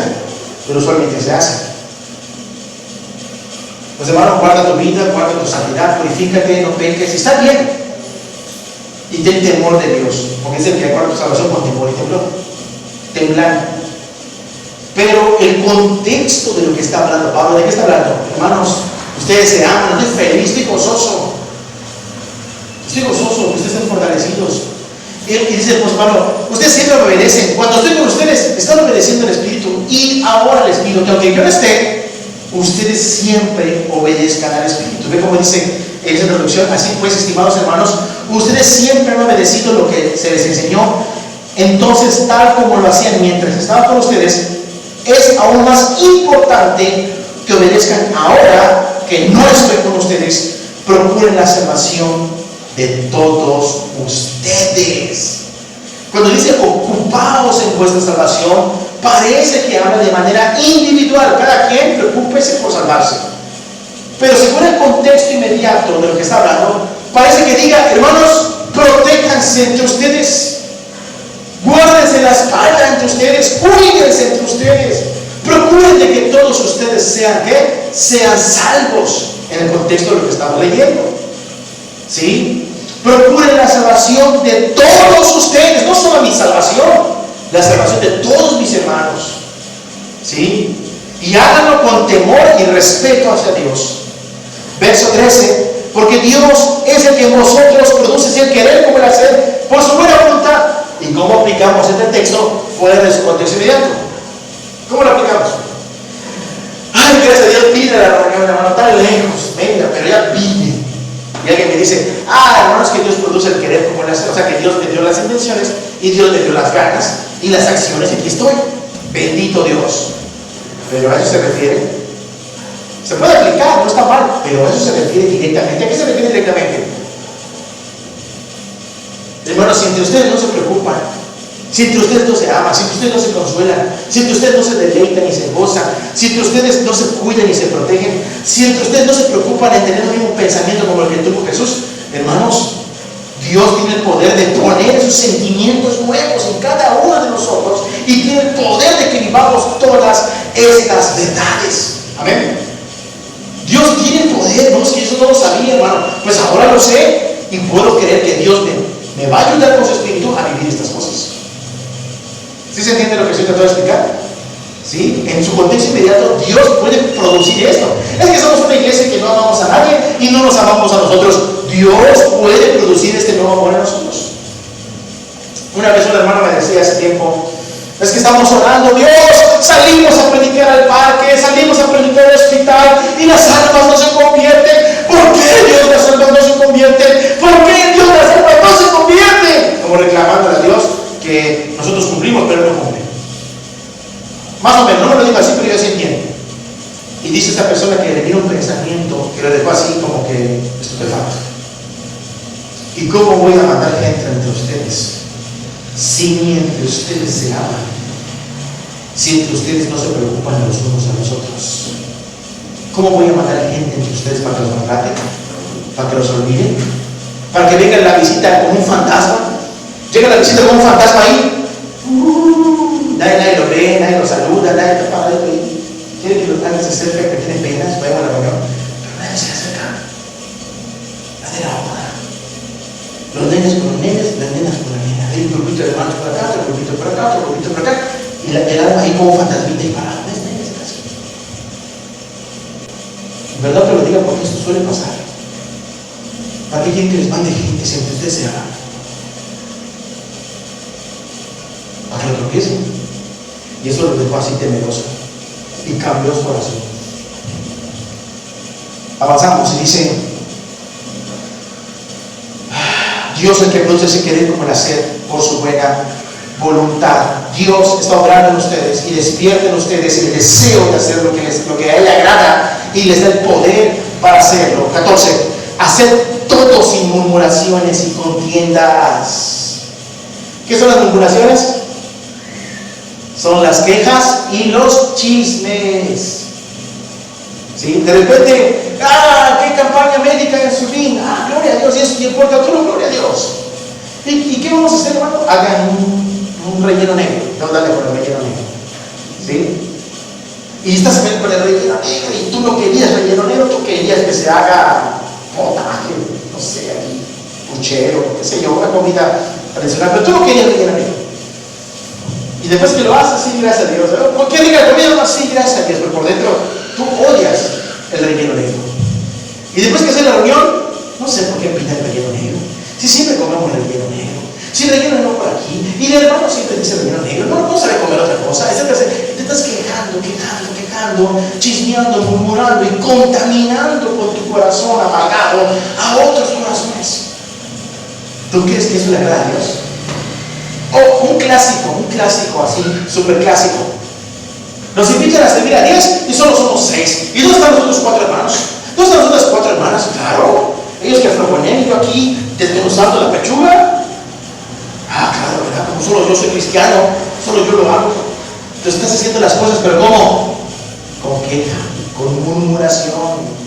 pero usualmente se hace. Pues hermano, guarda tu vida, guarda tu santidad, purifícate, no peques, está bien. Y ten temor de Dios, porque es el que guarda tu salvación con temor y temblor. temblando. Pero el contexto de lo que está hablando Pablo, ¿de qué está hablando? Hermanos, ustedes se aman, estoy feliz, estoy gozoso. Estoy gozoso, ustedes están fortalecidos. Y dice pues Pablo, ustedes siempre me obedecen. Cuando estoy con ustedes, están obedeciendo al Espíritu. Y ahora les pido que aunque yo no esté, ustedes siempre obedezcan al Espíritu. Ve como dice en esa traducción: así pues, estimados hermanos, ustedes siempre han obedecido lo que se les enseñó. Entonces, tal como lo hacían mientras estaba con ustedes, es aún más importante que obedezcan ahora que no estoy con ustedes. Procuren la salvación de todos ustedes. Cuando dice ocupaos en vuestra salvación, parece que habla de manera individual. Cada quien preocúpese por salvarse. Pero según el contexto inmediato de lo que está hablando, parece que diga: hermanos, protéjanse entre ustedes, guárdense la espalda entre ustedes, cuídense entre ustedes, procuren de que todos ustedes sean ¿qué? Sean salvos, en el contexto de lo que estamos leyendo. ¿Sí? Procuren la salvación de todos ustedes, no solo mi salvación, la salvación de todos mis hermanos. ¿Sí? Y háganlo con temor y respeto hacia Dios. Verso 13: porque Dios es el que en vosotros produce el querer como el hacer por su buena voluntad. ¿Y cómo aplicamos este texto fuera de su contexto inmediato? ¿Cómo lo aplicamos? Ay, gracias a Dios, pide la reunión, hermano, tan lejos, venga, pero ya pide. Y alguien me dice: hermano, es que Dios produce el querer como el hacer. O sea, que Dios me dio las intenciones y Dios me dio las ganas y las acciones, y aquí estoy. Bendito Dios. Pero a eso se refiere. Se puede aplicar, no está mal, pero a eso se refiere directamente. ¿A qué se refiere directamente? Hermanos, si entre ustedes no se preocupan, si entre ustedes no se aman, si entre ustedes no se consuelan, si entre ustedes no se deleitan y se gozan, si entre ustedes no se cuidan y se protegen, si entre ustedes no se preocupan en tener el mismo pensamiento como el que tuvo Jesús, hermanos, Dios tiene el poder de poner esos sentimientos nuevos en cada uno de nosotros y tiene el poder de que vivamos todas estas verdades. Amén. Dios tiene el poder, no es que eso no lo sabía, hermano. Pues ahora lo sé y puedo creer que Dios me va a ayudar con su espíritu a vivir estas cosas. ¿Sí se entiende lo que estoy tratando de explicar? ¿Sí? En su contexto inmediato, Dios puede producir esto. Es que somos una iglesia que no amamos a nadie y no nos amamos a nosotros. Dios puede producir este nuevo amor en nosotros. Una vez una hermana me decía hace tiempo: es que estamos orando, Dios, salimos a predicar al parque, salimos a predicar al hospital y las almas no se convierten. ¿Por qué Dios las almas no se convierten? ¿Por qué Dios las almas no se convierten? Como reclamando a Dios que nosotros cumplimos, pero no cumple. Más o menos, no me lo digo así, pero yo sí entiendo. Y dice esta persona que le vino un pensamiento que lo dejó así como que estupefacto. ¿Y cómo voy a mandar gente entre ustedes si ni entre ustedes se aman? Si entre ustedes no se preocupan los unos a los otros. ¿Cómo voy a mandar gente entre ustedes para que los maltraten? ¿Para que los olviden? ¿Para que venga la visita con un fantasma? Llega la visita con un fantasma ahí. Nadie lo ve, nadie lo saluda, nadie está parado ahí. Quiere que los padres se acerquen, que tienen penas, vayan a la reunión, pero nadie se acerca. Nadie la honra. Los nenes con los nenes, las nenas con las nenas. Hay un grupito de hermanos por acá, otro grupito por acá, otro grupito por acá. Y el alma ahí como fantasmita y parado. ¿Verdad que lo diga? Porque esto suele pasar. ¿Para qué quieren que les mande gente si entre ustedes se aman? Para que lo tropiecen. Y eso lo dejó así temeroso. Y cambió su corazón. Avanzamos y dice: Dios es el que produce ese querer como el hacer por su buena voluntad. Dios está obrando en ustedes y despierta en ustedes el deseo de hacer lo que a Él le agrada y les da el poder para hacerlo. 14. Haced todo sin murmuraciones y contiendas. ¿Qué son las murmuraciones? Son las quejas y los chismes. ¿Sí? De repente, qué campaña médica en su fin, gloria a Dios, y eso te importa todo, gloria a Dios. ¿Y qué vamos a hacer, hermano? Hagan un relleno negro. Vamos a darle con el relleno negro. ¿Sí? Y estás con el relleno negro y tú no querías relleno negro, tú querías que se haga potaje, no sé, aquí, puchero, qué sé yo, una comida tradicional, pero tú no querías relleno negro. Y Y después que lo haces, sí, gracias a Dios. ¿Por qué rica la comida? No, sí, gracias a Dios. Pero por dentro, tú odias el relleno negro. Y después que haces la reunión, no sé por qué pide el relleno negro. Si siempre comemos el relleno negro. Si el relleno negro por aquí. Y el hermano siempre dice el relleno negro. No sabe comer otra cosa. Te estás quejando, chismeando, murmurando y contaminando con tu corazón amargado a otros corazones. ¿Tú crees que eso le agrada a Dios? O un clásico así, súper clásico. Nos invitan a servir a 10 y solo somos 6. ¿Y dónde están los otros 4 hermanos? ¿Dónde están las otras 4 hermanas? Claro, ellos que proponen, yo aquí desmenuzando la pechuga. Ah, claro, ¿verdad? Como solo yo soy cristiano, solo yo lo hago. Tú estás haciendo las cosas, pero ¿cómo? Con queja, con murmuración.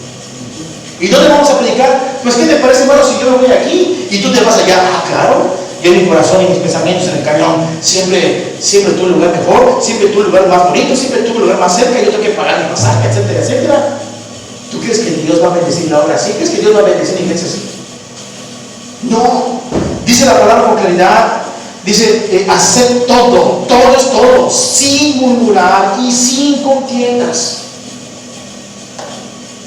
¿Y dónde vamos a predicar? Pues ¿qué te parece, hermano, si yo me voy aquí y tú te vas allá? Ah, claro. Yo en mi corazón y mis pensamientos en el camión siempre tuve un lugar mejor, siempre tuve un lugar más bonito, siempre tuve un lugar más cerca, yo tengo que pagar mi pasaje, etcétera, etcétera. ¿Tú crees que Dios va a bendecir la obra así? ¿Crees que Dios va a bendecir la iglesia así? No. Dice la palabra con claridad, dice, hacer todo es todo, sin murmurar y sin contiendas.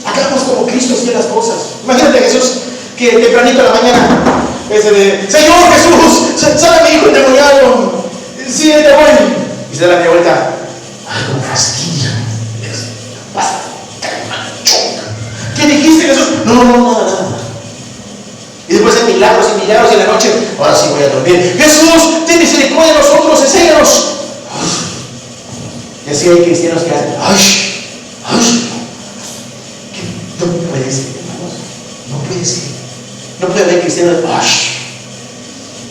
Hagamos como Cristo hacía las cosas. Imagínate Jesús que tempranito en la mañana Señor Jesús, sale mi hijo endemoniado, sí, es demonio. Y se da la media vuelta, como fastidia. Basta, ¿qué dijiste Jesús? No, nada. Y después hay milagros y milagros y en la noche, ahora sí voy a dormir. Jesús, ten misericordia de nosotros, enséñanos. Y así hay cristianos que hacen, no puede ser, hermanos, no puede ser. No puede haber cristianos,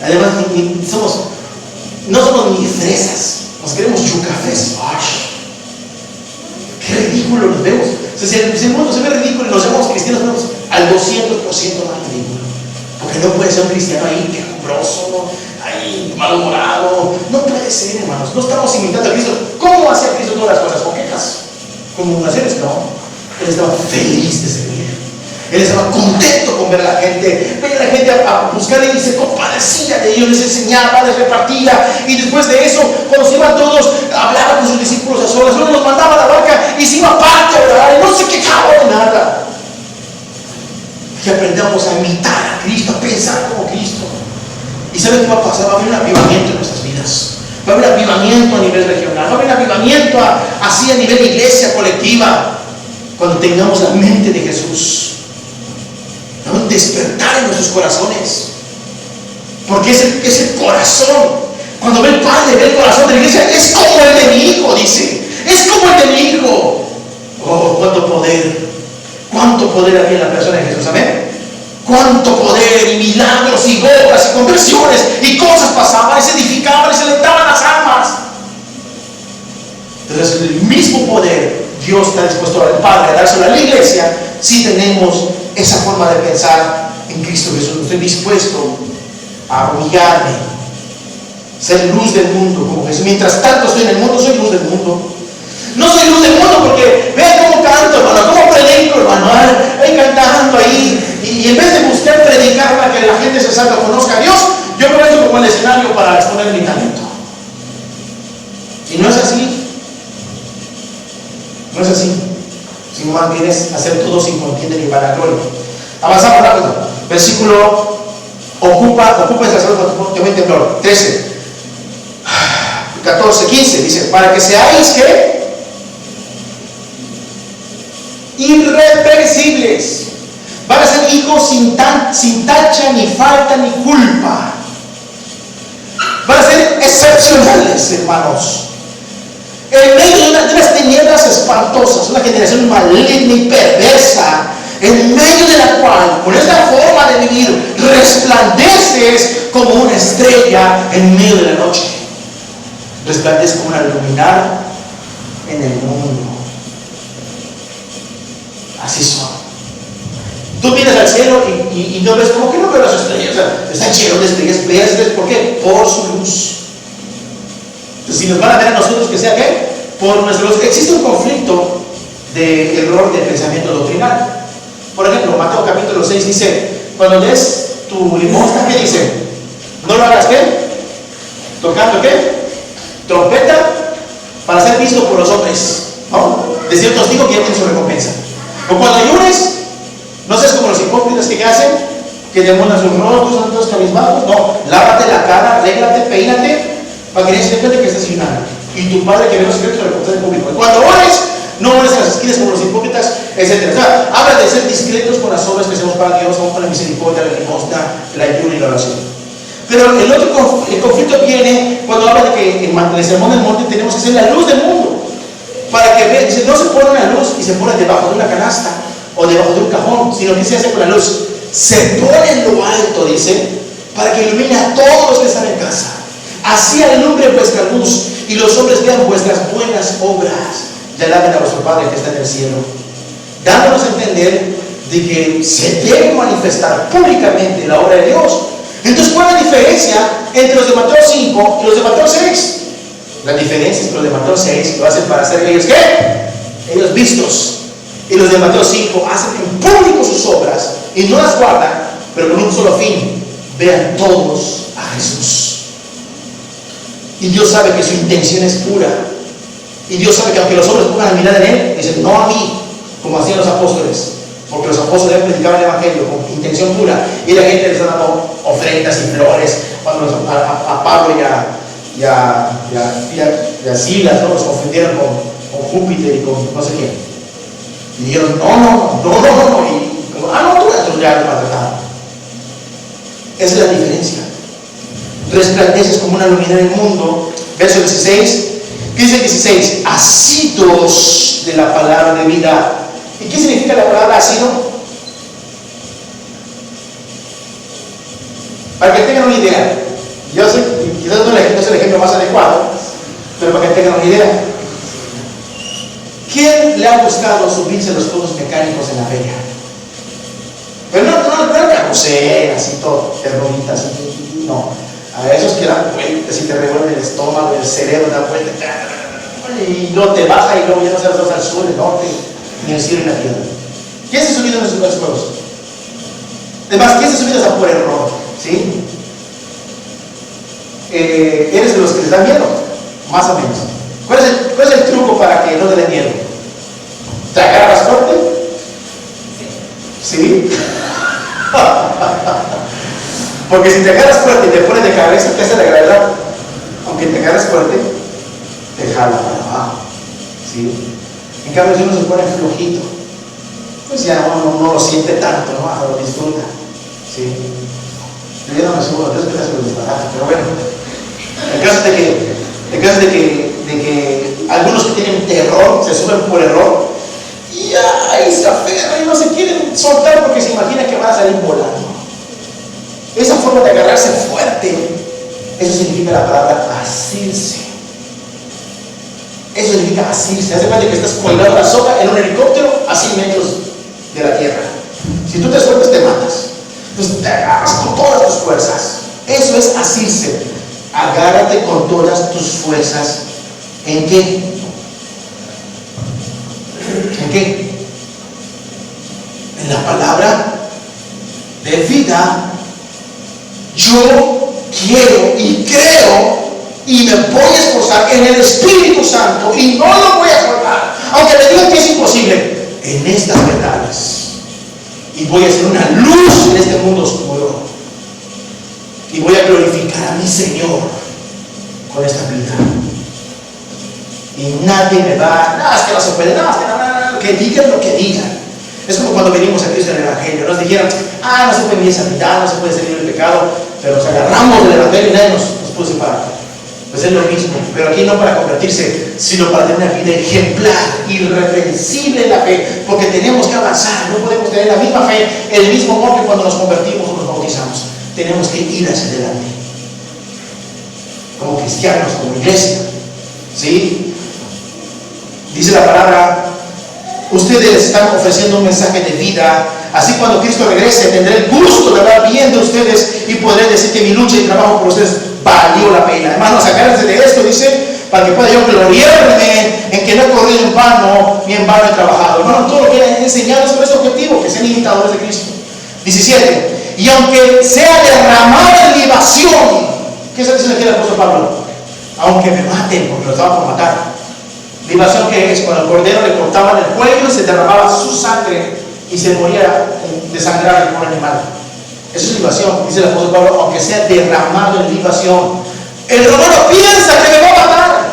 además no somos ni fresas, nos queremos chucafés. Qué ridículo nos vemos. O sea, si el mundo se ve ridículo y nos vemos cristianos, vemos al 200% más ridículo. Porque no puede ser un cristiano ahí quejumbroso, ahí malhumorado. No puede ser, hermanos. No estamos imitando a Cristo. ¿Cómo hacía Cristo todas las cosas? ¿Con quejas? ¿Con murmuraciones? No. Él estaba feliz de servir. Él estaba contento con ver a la gente. Veía a la gente a buscarle y se compadecía de ellos, les enseñaba, les repartía. Y después de eso, cuando se iban todos, hablaba con sus discípulos a solas. Luego los mandaba a la barca y se iba aparte a orar. Y no se quejaba de nada. Que aprendamos a imitar a Cristo, a pensar como Cristo. ¿Y saben qué va a pasar? Va a haber un avivamiento en nuestras vidas. Va a haber avivamiento a nivel regional. Va a haber avivamiento así a nivel de iglesia colectiva. Cuando tengamos la mente de Jesús. Un despertar en nuestros corazones, porque es el corazón. Cuando ve el Padre, ve el corazón de la iglesia, es como el de mi hijo, dice, es como el de mi hijo. Oh, cuánto poder había en la persona de Jesús, amén. Cuánto poder y milagros y obras y conversiones y cosas pasaban y se edificaban y se alentaban las almas. Entonces el mismo poder Dios está dispuesto al Padre a dárselo a la iglesia si tenemos esa forma de pensar en Cristo Jesús. Estoy dispuesto a humillarme, ser luz del mundo como Jesús. Mientras tanto estoy en el mundo, soy luz del mundo. No soy luz del mundo porque vean cómo canto, hermano, cómo predico, hermano, ahí cantando ahí. Y en vez de buscar predicar para que la gente se salga, conozca a Dios, yo me meto como el escenario para exponer mi talento. Y no es así. No es así. Sino más bien es hacer todo sin contienda ni vanagloria. Avanzamos rápido. Versículo ocupa esa salud, temblor. 13, 14, 15. Dice: para que seáis ¿qué? Irreprensibles. Van a ser hijos sin tacha, ni falta, ni culpa. Van a ser excepcionales, hermanos. En medio de unas tinieblas espantosas, una generación maligna y perversa, en medio de la cual, con esta forma de vivir, resplandeces como una estrella en medio de la noche. Resplandeces como una luminar en el mundo. Así son. Tú miras al cielo y no ves, como que no veo las estrellas, o sea, están llenos de estrellas verdes. ¿Por qué? Por su luz. Entonces, si nos van a ver a nosotros, que sea ¿qué? Por nuestra luz. Existe un conflicto de error de pensamiento doctrinal. Por ejemplo, Mateo capítulo 6 dice: cuando des tu limosna, ¿qué dice? No lo hagas ¿qué? Tocando ¿qué? trompeta para ser visto por los hombres, ¿no? De cierto os digo que ya tiene su recompensa. O cuando ayunes, no seas como los hipócritas que hacen, que demuestran sus rostros, son todos cabizbajos. No, lávate la cara, arréglate, peínate, para que nadie se dé cuenta que estás ayunando. Y tu Padre que ve los secretos te recompensa en público. Y cuando ores, no ores en las esquinas como los hipócritas, etc. O sea, habla de ser discretos con las obras que hacemos para Dios, con la misericordia, la limosna, el ayuno y la oración. Pero el conflicto viene cuando habla de que en el sermón del monte tenemos que ser la luz del mundo. Para que vean, no se pone una luz y se pone debajo de una canasta o debajo de un cajón, sino que se hace con la luz. Se pone en lo alto, dice, para que ilumine a todos los que están en casa. Así alumbre vuestra luz y los hombres vean vuestras buenas obras y alaben a vuestro Padre que está en el cielo. Dándonos a entender de que se debe manifestar públicamente la obra de Dios. Entonces, ¿cuál es la diferencia entre los de Mateo 5 y los de Mateo 6? La diferencia es que los de Mateo 6 lo hacen para hacer ellos, ¿qué? Ellos vistos. Y los de Mateo 5 hacen en público sus obras y no las guardan, pero con un solo fin: vean todos a Jesús. Y Dios sabe que su intención es pura. Y Dios sabe que aunque los hombres pongan a mirar en Él, dicen no a mí, como hacían los apóstoles. Porque los apóstoles predicaban el Evangelio con intención pura. Y la gente les está dando ofrendas y flores. Cuando a Pablo y a Silas, ¿no?, los confundieron con Júpiter y con no sé qué. Y dijeron no. Y como, no, tú ya los maltrataron. Esa es la diferencia. Resplandeces como una luminaria en el mundo. Verso 16. ¿Qué dice el 16? Asidos de la palabra de vida. ¿Y qué significa la palabra asido? Para que tengan una idea. Yo sé, quizás no es el ejemplo más adecuado, pero para que tengan una idea. ¿Quién le ha gustado subirse a los juegos mecánicos en la feria? Pero no carrusel, así todo, terroritas, no. A esos que dan vueltas y te revuelven el estómago, el cerebro da vuelta, y no te baja y luego ya no sabes dónde al sur, el norte, ni el cielo ni la tierra. ¿Quién se ha subido en esos juegos? Además, ¿quién se ha subido hasta por error? ¿Sí? ¿Eres de los que les da miedo? Más o menos. ¿Cuál es el truco para que no te dé miedo? ¿Te agarras fuerte? ¿Sí? Porque si te agarras fuerte y te pones de cabeza, ¿qué hace la gravedad? Aunque te agarras fuerte, te jala para abajo. ¿Sí? En cambio, si uno se pone flojito, pues ya uno no lo siente tanto, ¿no? Hasta lo disfruta. ¿Sí? Yo ya no me subo, Dios que se lo desbarata, pero bueno. El caso es de que algunos que tienen terror se suben por error y ahí se aferran y no se quieren soltar porque se imaginan que van a salir volando. Esa forma de agarrarse fuerte, eso significa la palabra asirse. Eso significa asirse. Hace cuenta que estás colgado a la soga en un helicóptero a 100 metros de la tierra. Si tú te sueltas, te matas. Entonces te agarras con todas tus fuerzas. Eso es asirse. Agárrate con todas tus fuerzas. ¿En qué? ¿En qué? En la palabra de vida. Yo quiero y creo y me voy a esforzar en el Espíritu Santo y no lo voy a soltar, aunque me digan que es imposible, en estas verdades. Y voy a ser una luz en este mundo oscuro. Y voy a glorificar a mi Señor con esta vida. Y nadie me va, no, es que no se puede, no, es que no, que digan lo que digan. Es como cuando venimos a Cristo en el Evangelio. Nos dijeron, no se puede vivir sanidad, no se puede salir del pecado, pero nos agarramos del Evangelio y nadie nos puede separar. Pues es lo mismo, pero aquí no para convertirse, sino para tener una vida ejemplar, irreprensible en la fe, porque tenemos que avanzar. No podemos tener la misma fe, el mismo amor que cuando nos convertimos o nos bautizamos. Tenemos que ir hacia adelante como cristianos, como iglesia. ¿Sí? Dice la palabra, ustedes están ofreciendo un mensaje de vida. Así cuando Cristo regrese tendré el gusto de hablar bien de ustedes y podré decir que mi lucha y trabajo por ustedes valió la pena. Hermanos, agárrense de esto, dice, para que pueda yo gloriarme en que no he corrido en vano ni en vano he trabajado. Hermanos, todo lo que he enseñado es con este objetivo, que sean imitadores de Cristo. 17. Y aunque sea derramada en libación, ¿qué se dice aquí el apóstol Pablo? aunque me maten, porque lo estaban por matar. Libación que es cuando el cordero le cortaban el cuello, se derramaba su sangre y se moría desangrado el pobre animal. Eso es libación, dice el apóstol Pablo, aunque sea derramado en libación. El romano piensa que me va a matar,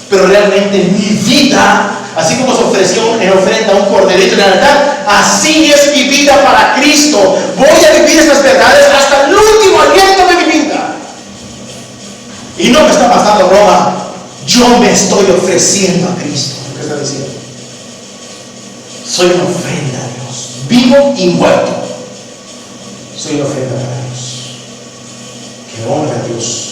pero realmente mi vida, así como se ofreció en ofrenda un corderito en el altar, así es mi vida para Cristo. Voy a vivir estas verdades hasta el último aliento de mi vida. Y no me está pasando Roma, yo me estoy ofreciendo a Cristo. ¿Qué está diciendo? Soy una ofrenda a Dios, vivo y muerto. Soy una ofrenda para Dios, que honra a Dios.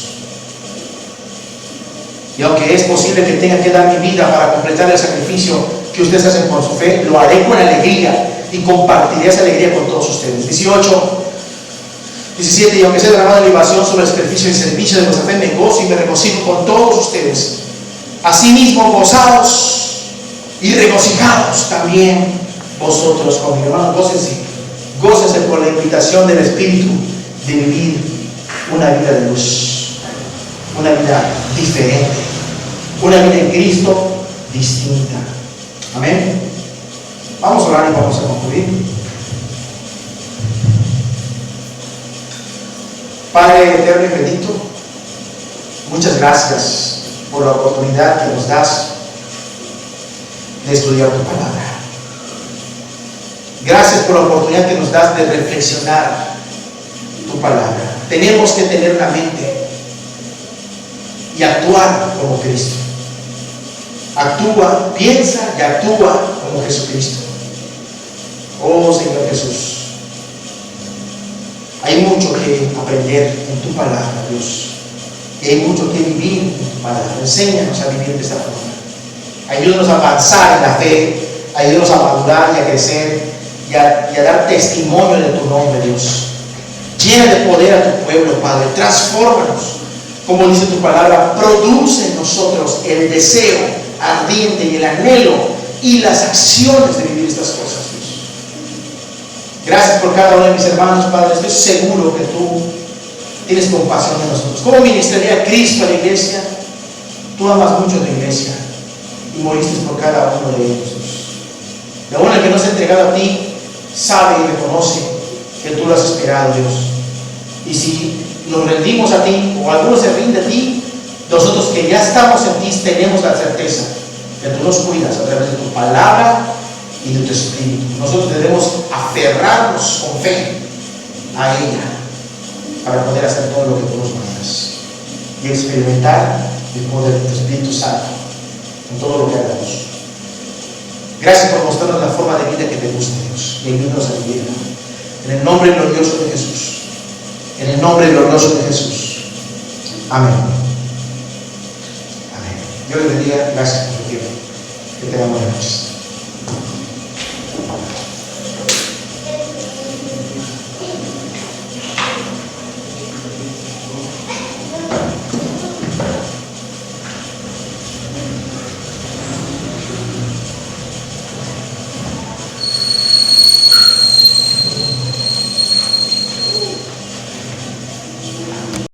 Y aunque es posible que tenga que dar mi vida para completar el sacrificio que ustedes hacen por su fe, lo haré con alegría y compartiré esa alegría con todos ustedes. 18, 17, y aunque sea derramado en libación sobre el sacrificio y servicio de vuestra fe, me gozo y me regocijo con todos ustedes. Asimismo, gozados y regocijados también vosotros conmigo. Hermanos, gócense por la invitación del Espíritu de vivir una vida de luz, una vida diferente, una vida en Cristo distinta. Amén. Vamos a orar y vamos a concluir. Padre eterno y bendito, muchas gracias por la oportunidad que nos das de estudiar tu palabra. Gracias por la oportunidad que nos das de reflexionar tu palabra. Tenemos que tener una mente y actuar como Cristo. Actúa, piensa y actúa como Jesucristo. Oh Señor Jesús, hay mucho que aprender en tu palabra, Dios, y hay mucho que vivir en tu palabra. Enséñanos a vivir de esta forma. Ayúdanos a avanzar en la fe, ayúdanos a madurar y a crecer y a dar testimonio de tu nombre, Dios. Llena de poder a tu pueblo, Padre. Transfórmanos, como dice tu palabra. Produce en nosotros el deseo ardiente y el anhelo y las acciones de vivir estas cosas, Dios. Gracias por cada uno de mis hermanos, Padre. Estoy seguro que tú tienes compasión de nosotros. ¿Cómo ministraría Cristo a la iglesia? Tú amas mucho a tu iglesia y moriste por cada uno de ellos, Dios. Y aún el que no se ha entregado a ti sabe y reconoce que tú lo has esperado, Dios. Y si nos rendimos a ti, o alguno se rinde a ti, nosotros que ya estamos en ti tenemos la certeza que tú nos cuidas a través de tu palabra y de tu espíritu. Nosotros debemos aferrarnos con fe a ella para poder hacer todo lo que tú nos mandas y experimentar el poder de tu Espíritu Santo en todo lo que hagamos. Gracias por mostrarnos la forma de vida que te gusta, Dios, y ayúdanos a vivirla. En el nombre glorioso de Jesús. En el nombre glorioso de Jesús. Amén. Amén. Dios les bendiga. Gracias por su tiempo. Que tengan buenas noches.